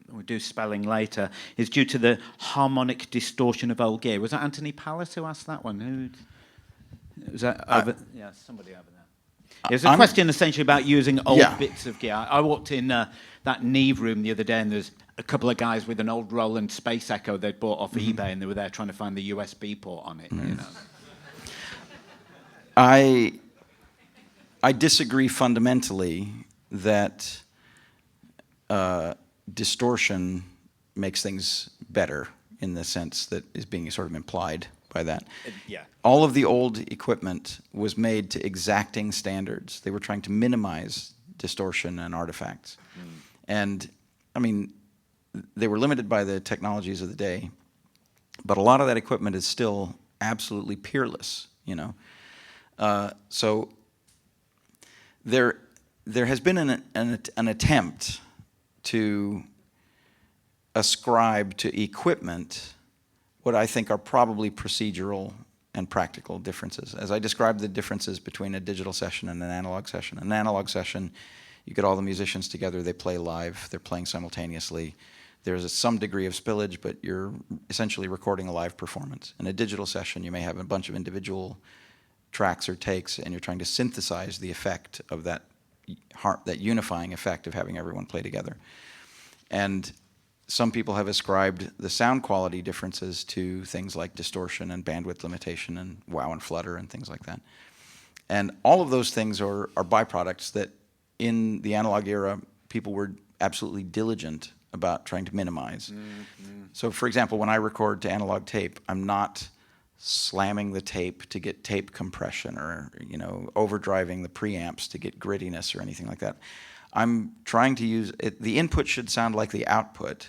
we'll do spelling later, is due to the harmonic distortion of old gear? Was that Anthony Pallas who asked that one? Was that yeah, somebody over there. It was a question essentially about using old bits of gear. I walked in that Neve room the other day, and there's a couple of guys with an old Roland Space Echo they'd bought off eBay, and they were there trying to find the USB port on it. I disagree fundamentally that distortion makes things better in the sense that is being sort of implied by that. All of the old equipment was made to exacting standards. They were trying to minimize distortion and artifacts. And, I mean, they were limited by the technologies of the day, but a lot of that equipment is still absolutely peerless, So there has been an attempt to ascribe to equipment what I think are probably procedural and practical differences. As I described the differences between a digital session and an analog session. An analog session, you get all the musicians together, they play live, they're playing simultaneously. There's some degree of spillage, but you're essentially recording a live performance. In a digital session, you may have a bunch of individual tracks or takes, and you're trying to synthesize the effect of that unifying effect of having everyone play together. And some people have ascribed the sound quality differences to things like distortion and bandwidth limitation and wow and flutter and things like that. And all of those things are byproducts that in the analog era, people were absolutely diligent about trying to minimize. So for example, when I record to analog tape, I'm not slamming the tape to get tape compression or overdriving the preamps to get grittiness or anything like that. I'm trying to use it. The input should sound like the output,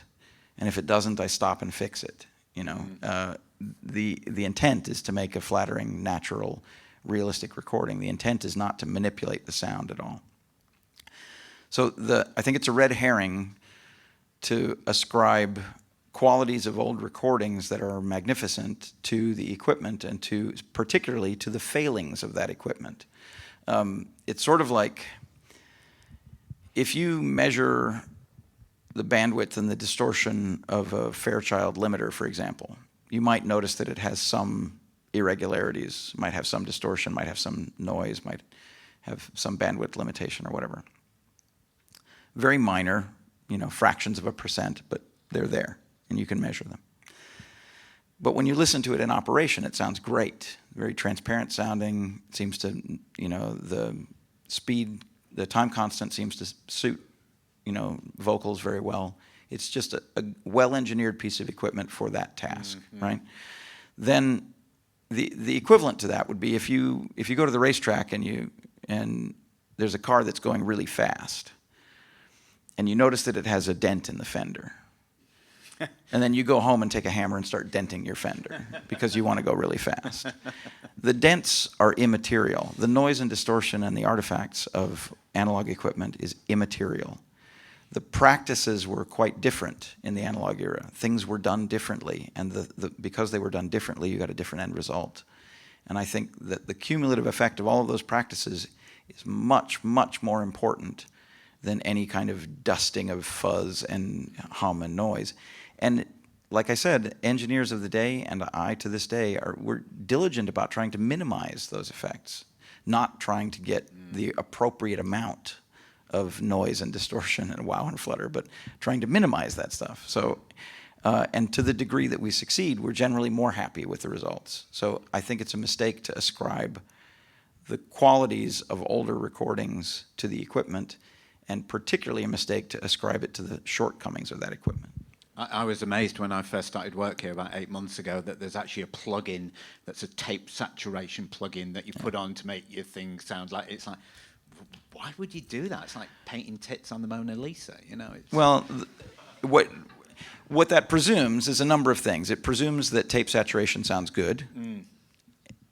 and if it doesn't, I stop and fix it. The intent is to make a flattering, natural, realistic recording. The intent is not to manipulate the sound at all. So I think it's a red herring to ascribe qualities of old recordings that are magnificent to the equipment and particularly to the failings of that equipment. It's sort of like if you measure the bandwidth and the distortion of a Fairchild limiter, for example, you might notice that it has some irregularities, might have some distortion, might have some noise, might have some bandwidth limitation or whatever. Very minor, fractions of a %, but they're there, and you can measure them. But when you listen to it in operation, it sounds great, very transparent sounding. It seems to, the speed, the time constant seems to suit, vocals very well. It's just a well-engineered piece of equipment for that task, right? Then the equivalent to that would be if you go to the racetrack and there's a car that's going really fast, and you notice that it has a dent in the fender. And then you go home and take a hammer and start denting your fender because you want to go really fast. The dents are immaterial. The noise and distortion and the artifacts of analog equipment is immaterial. The practices were quite different in the analog era. Things were done differently, and because they were done differently, you got a different end result. And I think that the cumulative effect of all of those practices is much, much more important than any kind of dusting of fuzz and hum and noise. And like I said, engineers of the day, and I to this day, we're diligent about trying to minimize those effects, not trying to get the appropriate amount of noise and distortion and wow and flutter, but trying to minimize that stuff. So, and to the degree that we succeed, we're generally more happy with the results. So I think it's a mistake to ascribe the qualities of older recordings to the equipment and particularly a mistake to ascribe it to the shortcomings of that equipment. I was amazed when I first started work here about 8 months ago that there's actually a plug-in that's a tape saturation plug-in that you put on to make your thing sound like, it's like, why would you do that? It's like painting tits on the Mona Lisa, you know? Well, what that presumes is a number of things. It presumes that tape saturation sounds good.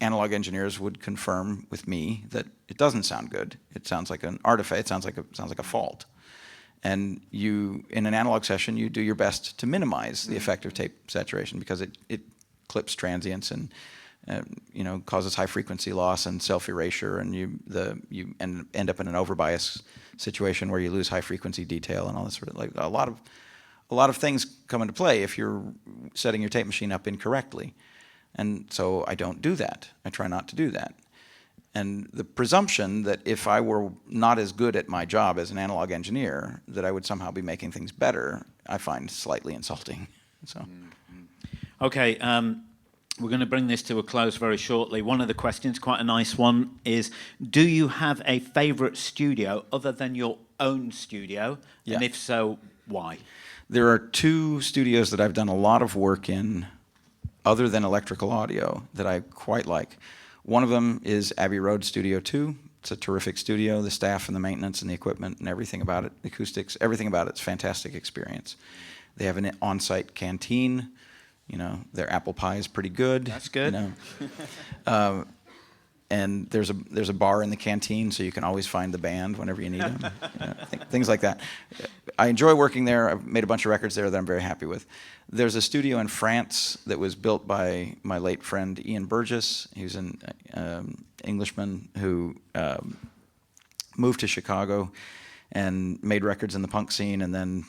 Analog engineers would confirm with me that it doesn't sound good. It sounds like an artifact. It sounds like a fault. And you, in an analog session, you do your best to minimize the effect of tape saturation because it clips transients and causes high frequency loss and self erasure, and you end up in an overbias situation where you lose high frequency detail and all this sort of, like, a lot of things come into play if you're setting your tape machine up incorrectly. And so I don't do that. I try not to do that. And the presumption that if I were not as good at my job as an analog engineer, that I would somehow be making things better, I find slightly insulting. So, Okay, we're going to bring this to a close very shortly. One of the questions, quite a nice one, is do you have a favorite studio other than your own studio? Yeah. And if so, why? There are two studios that I've done a lot of work in other than electrical audio that I quite like. One of them is Abbey Road Studio 2. It's a terrific studio. The staff and the maintenance and the equipment and everything about it, the acoustics, everything about it's a fantastic experience. They have an on-site canteen. You know, their apple pie is pretty good. That's good. You know. And there's a bar in the canteen, so you can always find the band whenever you need them. Things like that. I enjoy working there. I've made a bunch of records there that I'm very happy with. There's a studio in France that was built by my late friend Ian Burgess. He was an Englishman who moved to Chicago and made records in the punk scene, and then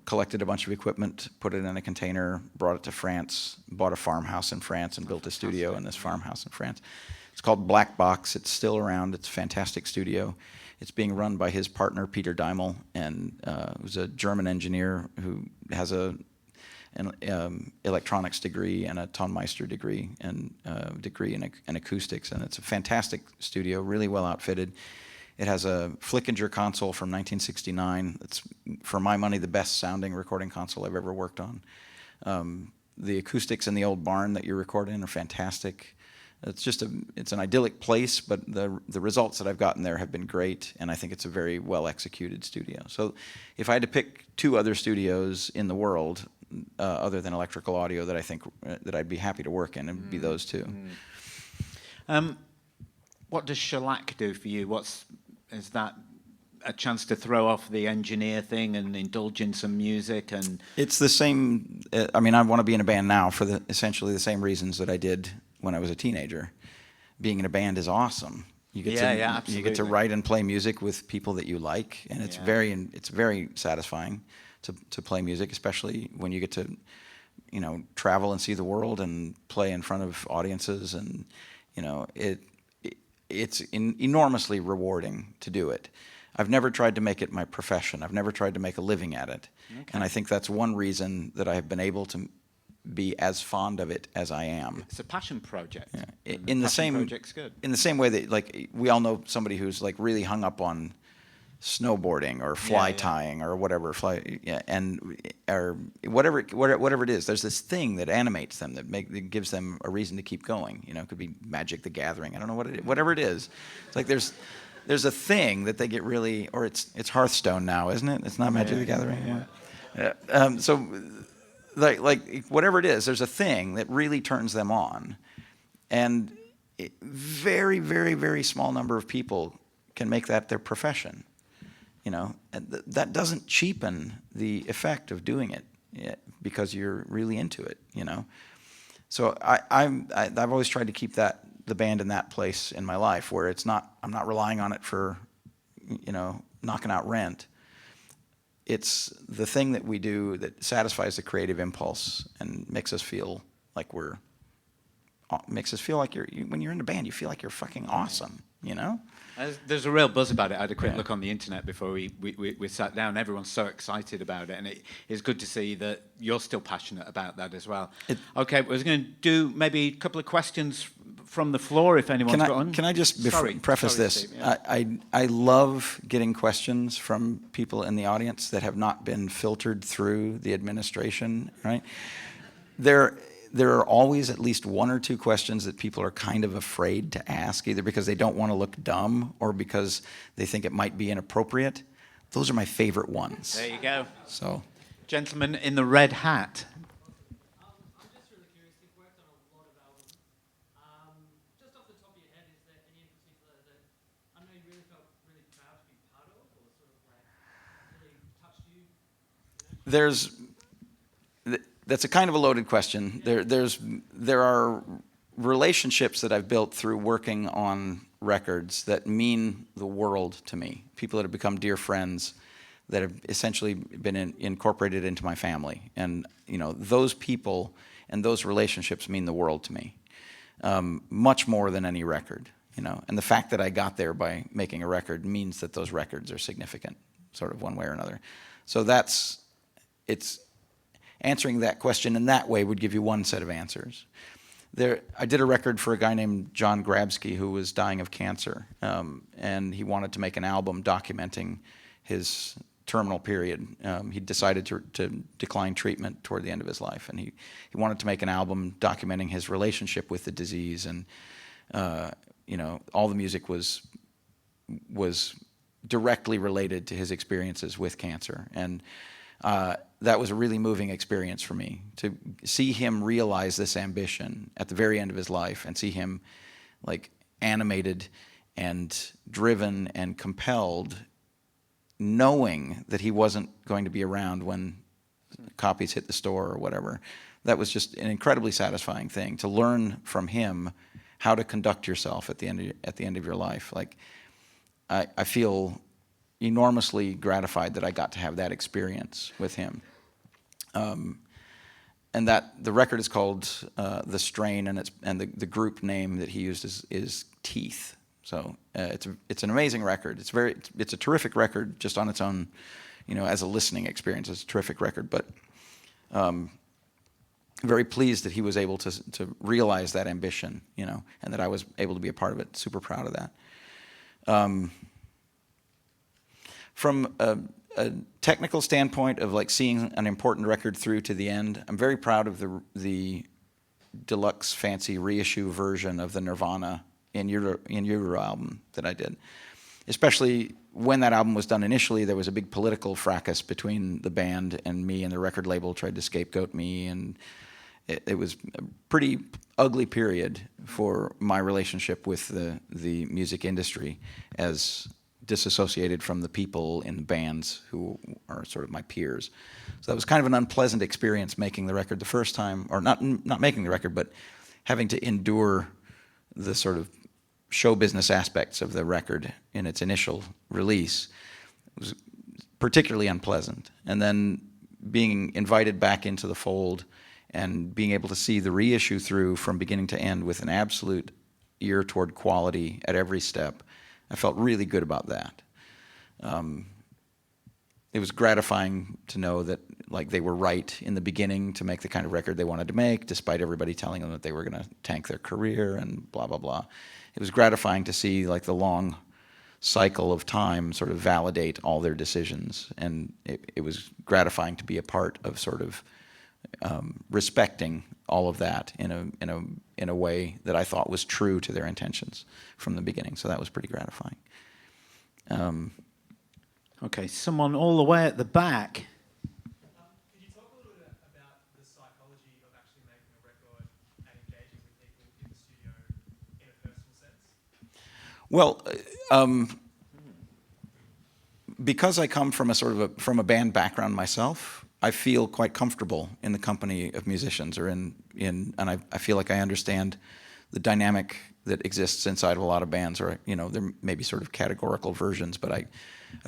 collected a bunch of equipment, put it in a container, brought it to France, bought a farmhouse in France, and built a studio in this farmhouse in France. It's called Black Box. It's still around. It's a fantastic studio. It's being run by his partner, Peter Daimel, and who's a German engineer who has an electronics degree and a Tonmeister degree and in acoustics. And it's a fantastic studio, really well outfitted. It has a Flickinger console from 1969. It's, for my money, the best sounding recording console I've ever worked on. The acoustics in the old barn that you record in are fantastic. It's an idyllic place, but the results that I've gotten there have been great, and I think it's a very well executed studio. So if I had to pick two other studios in the world, other than electrical audio, that I think that I'd be happy to work in, it would be those two. What does shellac do for you? Is that a chance to throw off the engineer thing and indulge in some music? And it's the same. I mean, I want to be in a band now for essentially the same reasons that I did when I was a teenager. Being in a band is awesome. You get absolutely. You get to write and play music with people that you like, and it's very satisfying to play music, especially when you get to, you know, travel and see the world and play in front of audiences, and you know it's enormously rewarding to do it. I've never tried to make it my profession. I've never tried to make a living at it, and I think that's one reason that I have been able to be as fond of it as I am. It's a passion project. Yeah. Project's good. In the same way that, like, we all know somebody who's like really hung up on snowboarding or fly tying or whatever, or whatever it is. There's this thing that animates them, that gives them a reason to keep going. You know, it could be Magic the Gathering. I don't know what it is. Whatever it is, it's like there's a thing that they get really, or it's Hearthstone now, isn't it? It's not Magic the Gathering anymore. So like whatever it is, there's a thing that really turns them on, and very, very, very small number of people can make that their profession. You know, and that doesn't cheapen the effect of doing it because you're really into it. You know, so I've always tried to keep the band in that place in my life where I'm not relying on it for, you know, knocking out rent. It's the thing that we do that satisfies the creative impulse and makes us feel like when you're in a band, you feel like you're fucking awesome, you know? There's a real buzz about it. I had a quick look on the internet before we sat down. Everyone's so excited about it, and it's good to see that you're still passionate about that as well. Okay, we're going to do maybe a couple of questions from the floor if anyone's got one. Can I just preface this? Steve, yeah. I love getting questions from people in the audience that have not been filtered through the administration, right? There are always at least one or two questions that people are kind of afraid to ask, either because they don't want to look dumb or because they think it might be inappropriate. Those are my favorite ones. There you go. So, Gentleman in the red hat. that's a kind of a loaded question. There are relationships that I've built through working on records that mean the world to me. People that have become dear friends that have essentially been incorporated into my family. And those people and those relationships mean the world to me, much more than any record. And the fact that I got there by making a record means that those records are significant, sort of one way or another. So it's answering that question in that way would give you one set of answers. I did a record for a guy named John Grabsky who was dying of cancer, and he wanted to make an album documenting his terminal period. He decided to decline treatment toward the end of his life, and he wanted to make an album documenting his relationship with the disease, and all the music was directly related to his experiences with cancer. And that was a really moving experience for me, to see him realize this ambition at the very end of his life and see him like animated and driven and compelled, knowing that he wasn't going to be around when copies hit the store or whatever. That was just an incredibly satisfying thing, to learn from him how to conduct yourself at the end of your life. Like, I feel enormously gratified that I got to have that experience with him. And that the record is called The Strain, and the group name that he used is Teeth. So it's an amazing record. It's a terrific record just on its own, as a listening experience. It's a terrific record, but very pleased that he was able to realize that ambition, and that I was able to be a part of it. Super proud of that. From a technical standpoint of like seeing an important record through to the end, I'm very proud of the deluxe fancy reissue version of the Nirvana in Utero album that I did. Especially when that album was done initially, there was a big political fracas between the band and me, and the record label tried to scapegoat me, and it was a pretty ugly period for my relationship with the music industry, as disassociated from the people in the bands who are sort of my peers. So that was kind of an unpleasant experience making the record the first time, or not making the record, but having to endure the sort of show business aspects of the record in its initial release. It was particularly unpleasant. And then being invited back into the fold and being able to see the reissue through from beginning to end with an absolute ear toward quality at every step, I felt really good about that. It was gratifying to know that like they were right in the beginning to make the kind of record they wanted to make, despite everybody telling them that they were going to tank their career and blah, blah, blah. It was gratifying to see like the long cycle of time sort of validate all their decisions, and it was gratifying to be a part of sort of respecting all of that in a way that I thought was true to their intentions from the beginning. So that was pretty gratifying. Okay, someone all the way at the back. Could you talk a little bit about the psychology of actually making a record and engaging with people in the studio in a personal sense? Well, because I come from from a band background myself, I feel quite comfortable in the company of musicians, or and I feel like I understand the dynamic that exists inside of a lot of bands, or there may be sort of categorical versions, but I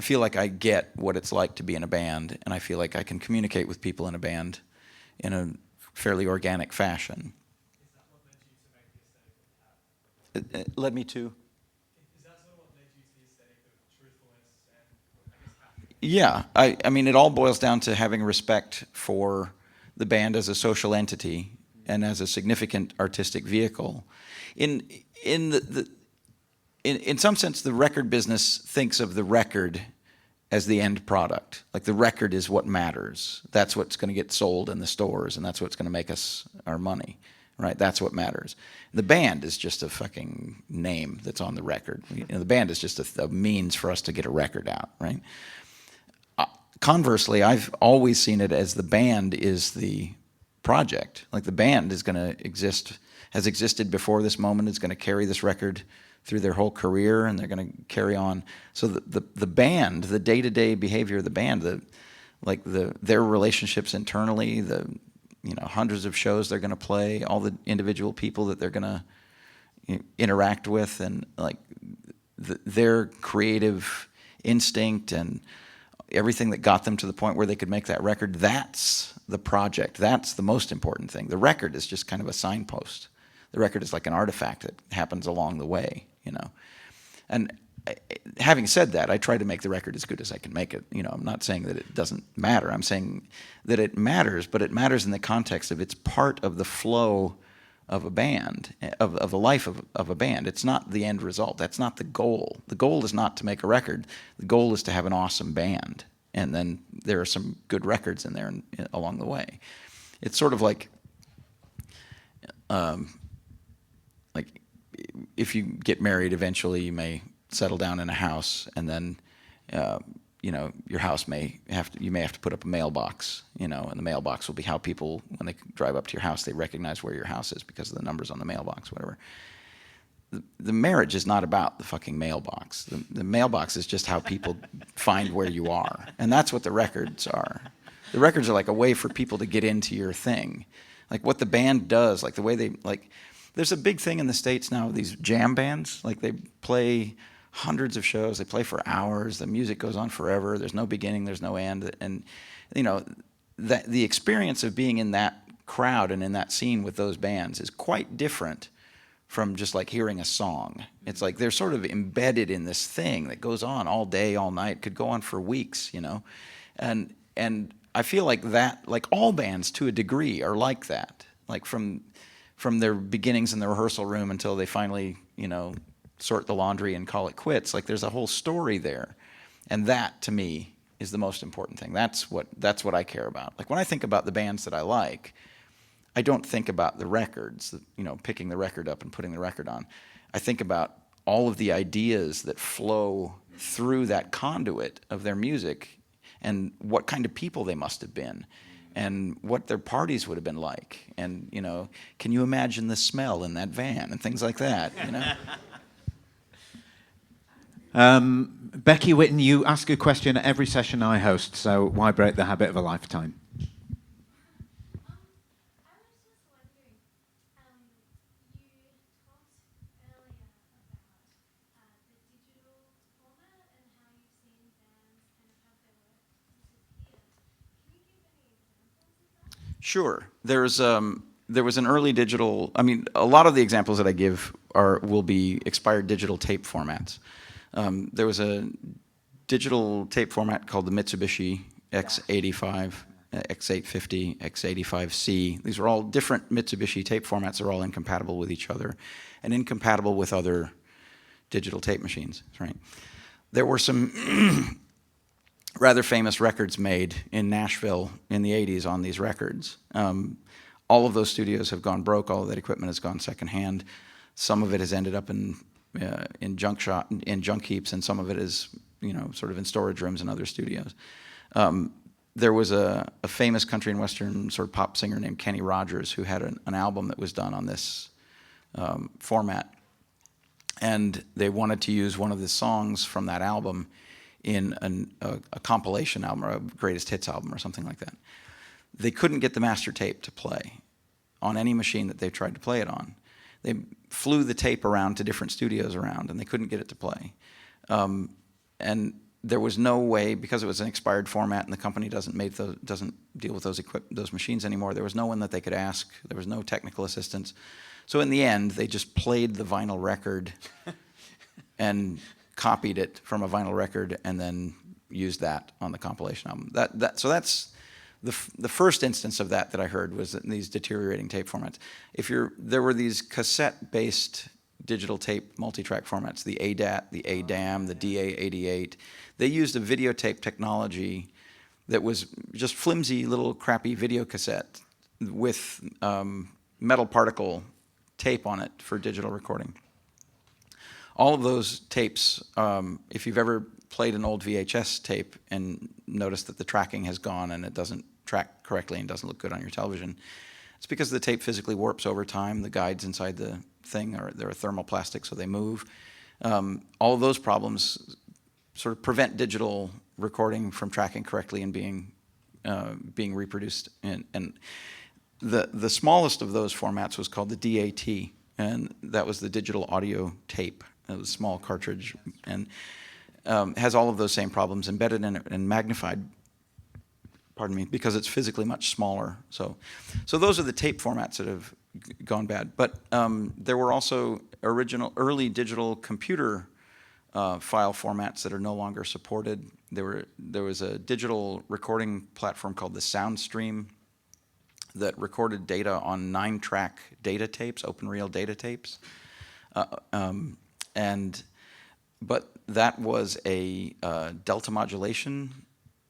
feel like I get what it's like to be in a band, and I feel like I can communicate with people in a band in a fairly organic fashion. Is that what led you to make the aesthetic that you have? It led me to? Is that sort of what led you to the aesthetic of truthfulness and, I guess, Yeah, I mean, it all boils down to having respect for the band as a social entity, and as a significant artistic vehicle. In some sense, the record business thinks of the record as the end product. Like the record is what matters. That's what's going to get sold in the stores, and that's what's going to make us our money, right? That's what matters. The band is just a fucking name that's on the record. The band is just a means for us to get a record out, right? Conversely, I've always seen it as the band is the project. Like the band is going to exist, has existed before this moment, is going to carry this record through their whole career, and they're going to carry on. So the band, the day-to-day behavior of the band, their relationships internally, hundreds of shows they're going to play, all the individual people that they're going to interact with, and like their creative instinct and everything that got them to the point where they could make that record, that's the project. That's the most important thing. The record is just kind of a signpost. The record is like an artifact that happens along the way, And having said that, I try to make the record as good as I can make it. I'm not saying that it doesn't matter. I'm saying that it matters, but it matters in the context of it's part of the flow of a band, of the life of a band. It's not the end result. That's not the goal. The goal is not to make a record. The goal is to have an awesome band, and then there are some good records in there along the way. It's sort of like if you get married, eventually you may settle down in a house, and then your house you may have to put up a mailbox, and the mailbox will be how people, when they drive up to your house, they recognize where your house is because of the numbers on the mailbox, whatever. The marriage is not about the fucking mailbox. The mailbox is just how people find where you are, and that's what the records are. The records are like a way for people to get into your thing, like what the band does, like the way they like. There's a big thing in the States now, these jam bands, like they play hundreds of shows, they play for hours, the music goes on forever, there's no beginning, there's no end, and that the experience of being in that crowd and in that scene with those bands is quite different from just like hearing a song. It's like they're sort of embedded in this thing that goes on all day, all night, could go on for weeks, and I feel like that, like all bands to a degree are like that, like from their beginnings in the rehearsal room until they finally, sort the laundry and call it quits. Like there's a whole story there. And that, to me, is the most important thing. That's what I care about. Like when I think about the bands that I like, I don't think about the records, picking the record up and putting the record on. I think about all of the ideas that flow through that conduit of their music and what kind of people they must have been, and what their parties would have been like, and can you imagine the smell in that van and things like that, Becky Whitten, you ask a question at every session I host, so why break the habit of a lifetime? Sure. There was an early digital. I mean, a lot of the examples that I give will be expired digital tape formats. There was a digital tape format called the Mitsubishi X85, X850, X85C. These are all different Mitsubishi tape formats. They're all incompatible with each other, and incompatible with other digital tape machines. Right. There were some rather famous records made in Nashville in the 80s on these records. All of those studios have gone broke. All of that equipment has gone secondhand. Some of it has ended up in junk heaps, and some of it is sort of in storage rooms in other studios. There was a famous country and western sort of pop singer named Kenny Rogers who had an album that was done on this format, and they wanted to use one of the songs from that album in a compilation album or a greatest hits album or something like that. They couldn't get the master tape to play on any machine that they tried to play it on. They flew the tape around to different studios around, and they couldn't get it to play. And there was no way, because it was an expired format and the company doesn't deal with those machines anymore, there was no one that they could ask. There was no technical assistance. So in the end, they just played the vinyl record and copied it from a vinyl record and then used that on the compilation album. So that's the first instance of that I heard was in these deteriorating tape formats. There were these cassette-based digital tape multi-track formats, the ADAT, the ADAM, the DA88. They used a videotape technology that was just flimsy little crappy video cassette with metal particle tape on it for digital recording. All of those tapes, if you've ever played an old VHS tape and noticed that the tracking has gone and it doesn't track correctly and doesn't look good on your television, it's because the tape physically warps over time. The guides inside the thing they're thermoplastic, so they move. All of those problems sort of prevent digital recording from tracking correctly and being reproduced. And the smallest of those formats was called the DAT, and that was the digital audio tape. It was a small cartridge and has all of those same problems embedded in it and magnified, pardon me, because it's physically much smaller. So those are the tape formats that have gone bad. But there were also early digital computer file formats that are no longer supported. There was a digital recording platform called the SoundStream that recorded data on 9-track data tapes, open reel data tapes. But that was a delta modulation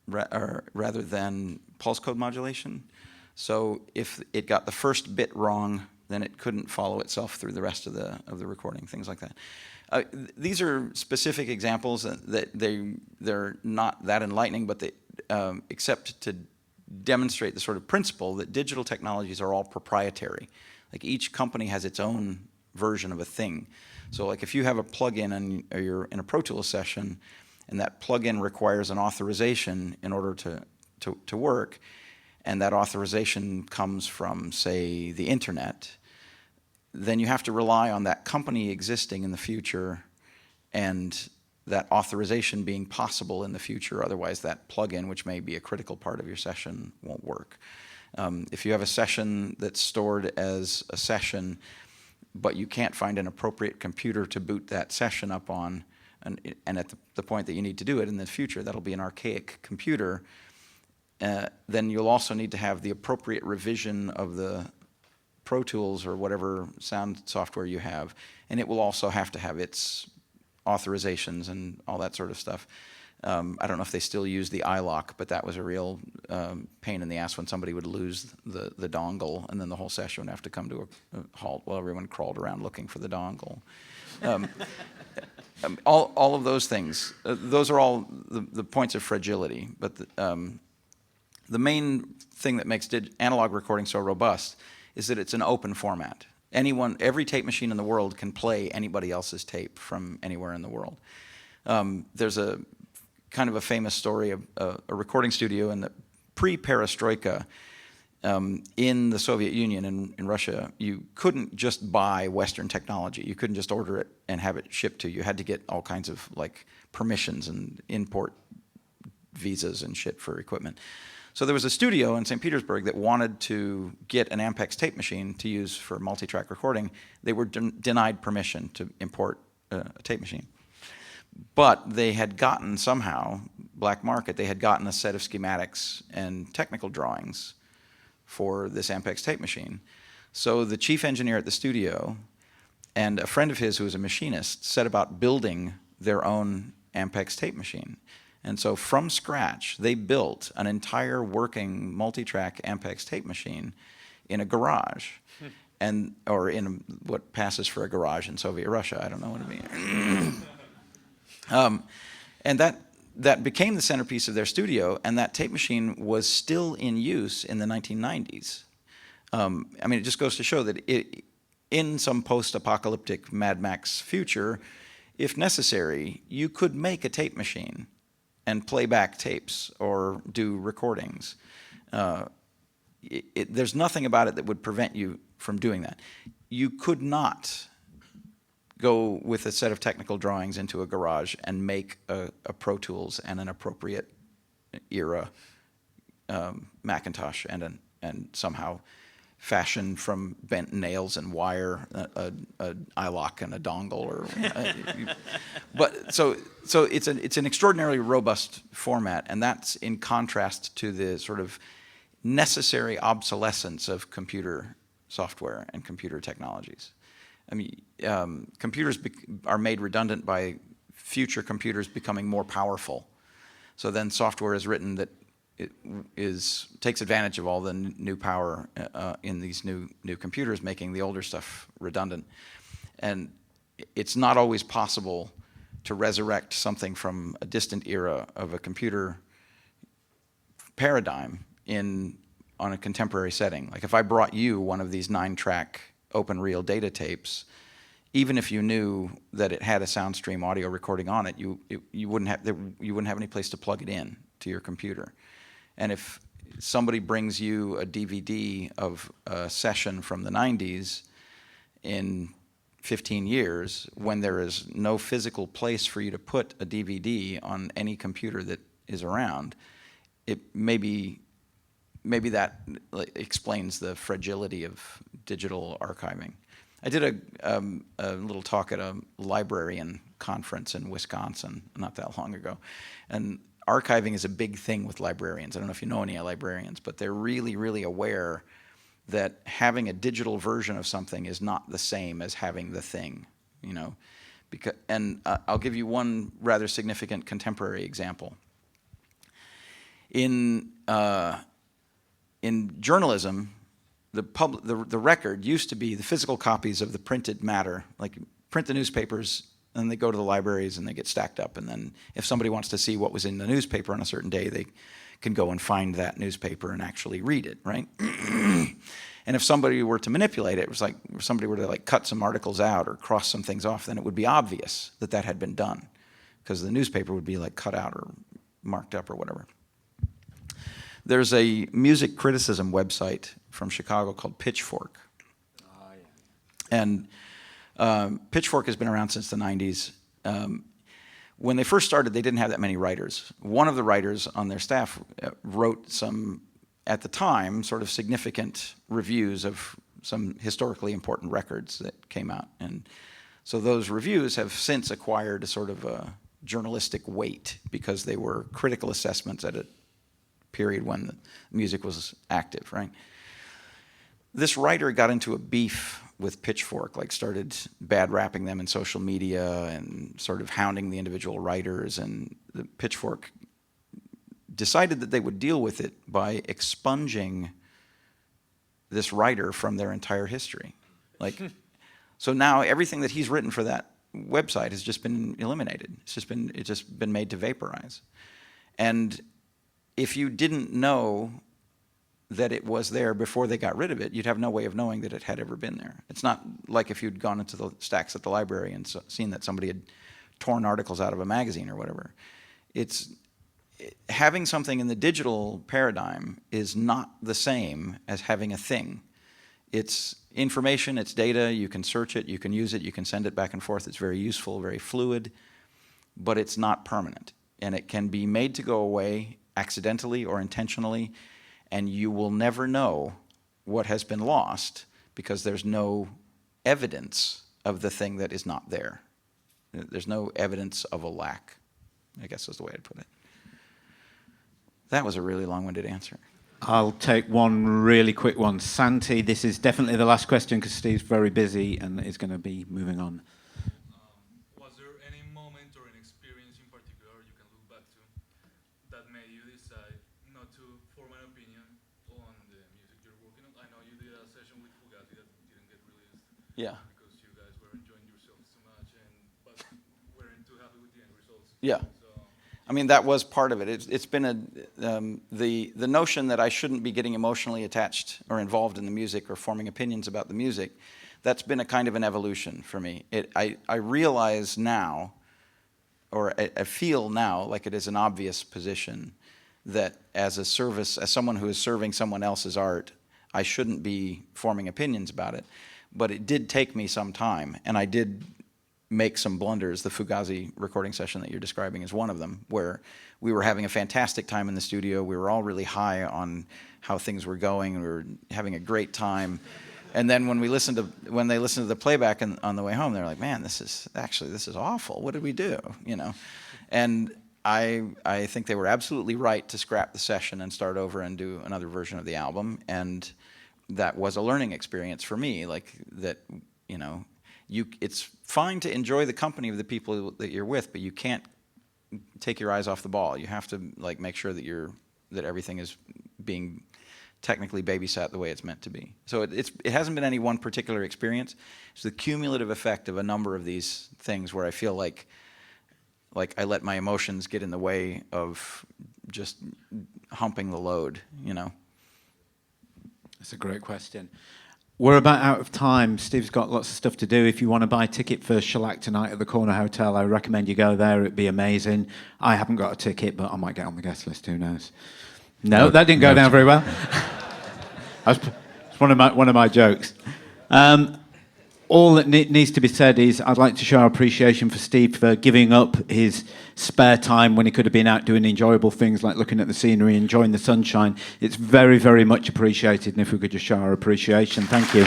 rather than pulse code modulation. So if it got the first bit wrong, then it couldn't follow itself through the rest of the recording, things like that. These are specific examples that they're not that enlightening, but they, except to demonstrate the sort of principle that digital technologies are all proprietary. Like each company has its own version of a thing. So like if you have a plugin and you're in a Pro Tools session and that plugin requires an authorization in order to work, and that authorization comes from, say, the internet, then you have to rely on that company existing in the future and that authorization being possible in the future. Otherwise, that plugin, which may be a critical part of your session, won't work. If you have a session that's stored as a session, but you can't find an appropriate computer to boot that session up on, and at the point that you need to do it in the future, that'll be an archaic computer, then you'll also need to have the appropriate revision of the Pro Tools or whatever sound software you have, and it will also have to have its authorizations and all that sort of stuff. I don't know if they still use the iLock, but that was a real pain in the ass when somebody would lose the dongle, and then the whole session would have to come to a halt while everyone crawled around looking for the dongle. All of those things, those are all the points of fragility. But the main thing that makes analog recording so robust is that it's an open format. Every tape machine in the world can play anybody else's tape from anywhere in the world. There's a kind of a famous story of a recording studio in the pre-perestroika in the Soviet Union in Russia. You couldn't just buy Western technology. You couldn't just order it and have it shipped to you. You had to get all kinds of like permissions and import visas and shit for equipment. So there was a studio in St. Petersburg that wanted to get an Ampex tape machine to use for multi-track recording. They were denied permission to import a tape machine. But they had gotten somehow, black market, they had gotten a set of schematics and technical drawings for this Ampex tape machine. So the chief engineer at the studio and a friend of his who was a machinist set about building their own Ampex tape machine. And so from scratch, they built an entire working multi-track Ampex tape machine in a garage, or in what passes for a garage in Soviet Russia. I don't know what it means. And that became the centerpiece of their studio, and that tape machine was still in use in the 1990s. I mean, it just goes to show that in some post-apocalyptic Mad Max future, if necessary, you could make a tape machine and play back tapes or do recordings. There's nothing about it that would prevent you from doing that. You could not go with a set of technical drawings into a garage and make a Pro Tools and an appropriate era Macintosh and somehow fashion from bent nails and wire an iLock and a dongle, but so it's an extraordinarily robust format, and that's in contrast to the sort of necessary obsolescence of computer software and computer technologies. I mean, computers are made redundant by future computers becoming more powerful. So then software is written that takes advantage of all the new power in these new computers, making the older stuff redundant. And it's not always possible to resurrect something from a distant era of a computer paradigm on a contemporary setting. Like if I brought you one of these 9-track open reel data tapes, even if you knew that it had a SoundStream audio recording on it, you wouldn't have any place to plug it in to your computer. And if somebody brings you a DVD of a session from the 90s in 15 years, when there is no physical place for you to put a DVD on any computer that is around, it maybe that explains the fragility of digital archiving. I did a little talk at a librarian conference in Wisconsin not that long ago, and archiving is a big thing with librarians. I don't know if you know any librarians, but they're really, really aware that having a digital version of something is not the same as having the thing, you know. I'll give you one rather significant contemporary example. In journalism, the record used to be the physical copies of the printed matter, like print the newspapers, and they go to the libraries and they get stacked up. And then if somebody wants to see what was in the newspaper on a certain day, they can go and find that newspaper and actually read it, right? And if somebody were to manipulate it, it was like if somebody were to like cut some articles out or cross some things off, then it would be obvious that that had been done, because the newspaper would be like cut out or marked up or whatever. There's a music criticism website from Chicago called Pitchfork. Oh, yeah. And Pitchfork has been around since the 90s. When they first started, they didn't have that many writers. One of the writers on their staff wrote some, at the time, sort of significant reviews of some historically important records that came out. And so those reviews have since acquired a sort of a journalistic weight because they were critical assessments at a period when the music was active, right? This writer got into a beef with Pitchfork, like started bad rapping them in social media and sort of hounding the individual writers, and the Pitchfork decided that they would deal with it by expunging this writer from their entire history. Like, so now everything that he's written for that website has just been eliminated. It's just been made to vaporize. And if you didn't know that it was there before they got rid of it, you'd have no way of knowing that it had ever been there. It's not like if you'd gone into the stacks at the library and seen that somebody had torn articles out of a magazine or whatever. Having something in the digital paradigm is not the same as having a thing. It's information, it's data, you can search it, you can use it, you can send it back and forth. It's very useful, very fluid, but it's not permanent. And it can be made to go away accidentally or intentionally, and you will never know what has been lost because there's no evidence of the thing that is not there. There's no evidence of a lack, I guess is the way I'd put it. That was a really long-winded answer. I'll take one really quick one. Santi, this is definitely the last question because Steve's very busy and is going to be moving on. Was there any moment or an experience in particular you can look back to that made you decide not to form an opinion on the music you're working on? I know you did a session with Fugazi that didn't get released. Yeah. Because you guys were enjoying yourselves too much, but weren't too happy with the end results. Yeah. So, I mean, that was part of it. It's been the notion that I shouldn't be getting emotionally attached or involved in the music or forming opinions about the music. That's been a kind of an evolution for me. I realize now, or I feel now, like it is an obvious position that as someone who is serving someone else's art, I shouldn't be forming opinions about it. But it did take me some time, and I did make some blunders. The Fugazi recording session that you're describing is one of them, where we were having a fantastic time in the studio. We were all really high on how things were going. We were having a great time. And then when they listened to the playback on the way home, they're like, "Man, this is awful. What did we do?" You know. And I think they were absolutely right to scrap the session and start over and do another version of the album, and that was a learning experience for me. Like that, you know, it's fine to enjoy the company of the people that you're with, but you can't take your eyes off the ball. You have to like make sure that everything is being technically babysat the way it's meant to be. So it hasn't been any one particular experience. It's the cumulative effect of a number of these things where I feel like I let my emotions get in the way of just humping the load, you know. That's a great question. We're about out of time. Steve's got lots of stuff to do. If you want to buy a ticket for Shellac tonight at the Corner Hotel, I recommend you go there. It'd be amazing. I haven't got a ticket, but I might get on the guest list. Who knows? No, that didn't go down very well. It's one of my jokes. All that needs to be said is I'd like to show our appreciation for Steve for giving up his spare time when he could have been out doing enjoyable things like looking at the scenery, enjoying the sunshine. It's very, very much appreciated, and if we could just show our appreciation. Thank you.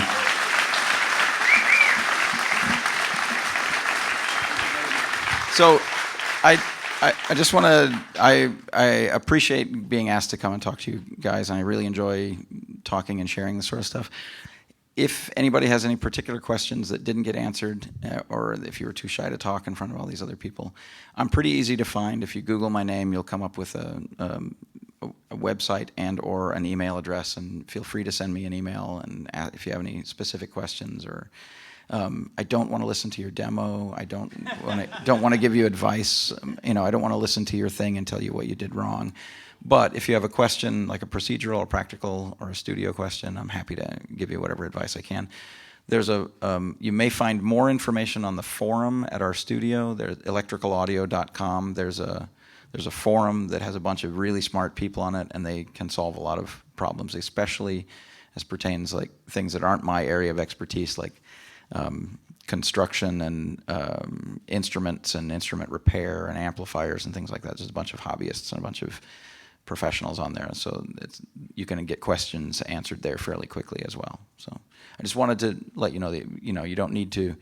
So I just want to, I appreciate being asked to come and talk to you guys, and I really enjoy talking and sharing this sort of stuff. If anybody has any particular questions that didn't get answered, or if you were too shy to talk in front of all these other people, I'm pretty easy to find. If you Google my name, you'll come up with a website and or an email address, and feel free to send me an email and if you have any specific questions. Or I don't want to listen to your demo. I don't want to give you advice. You know, I don't want to listen to your thing and tell you what you did wrong. But if you have a question, like a procedural or practical or a studio question, I'm happy to give you whatever advice I can. There's you may find more information on the forum at our studio. There's electricalaudio.com. There's a forum that has a bunch of really smart people on it, and they can solve a lot of problems, especially as pertains like things that aren't my area of expertise, like construction and instruments and instrument repair and amplifiers and things like that. There's a bunch of hobbyists and a bunch of professionals on there, so you can get questions answered there fairly quickly as well. So I just wanted to let you know that you don't need to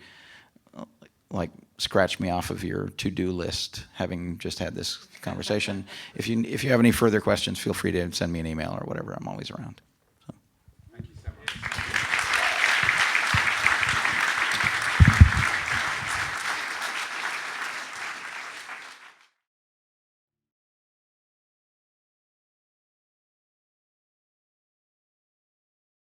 like scratch me off of your to-do list having just had this conversation. If you have any further questions, feel free to send me an email or whatever. I'm always around. So. Thank you so much.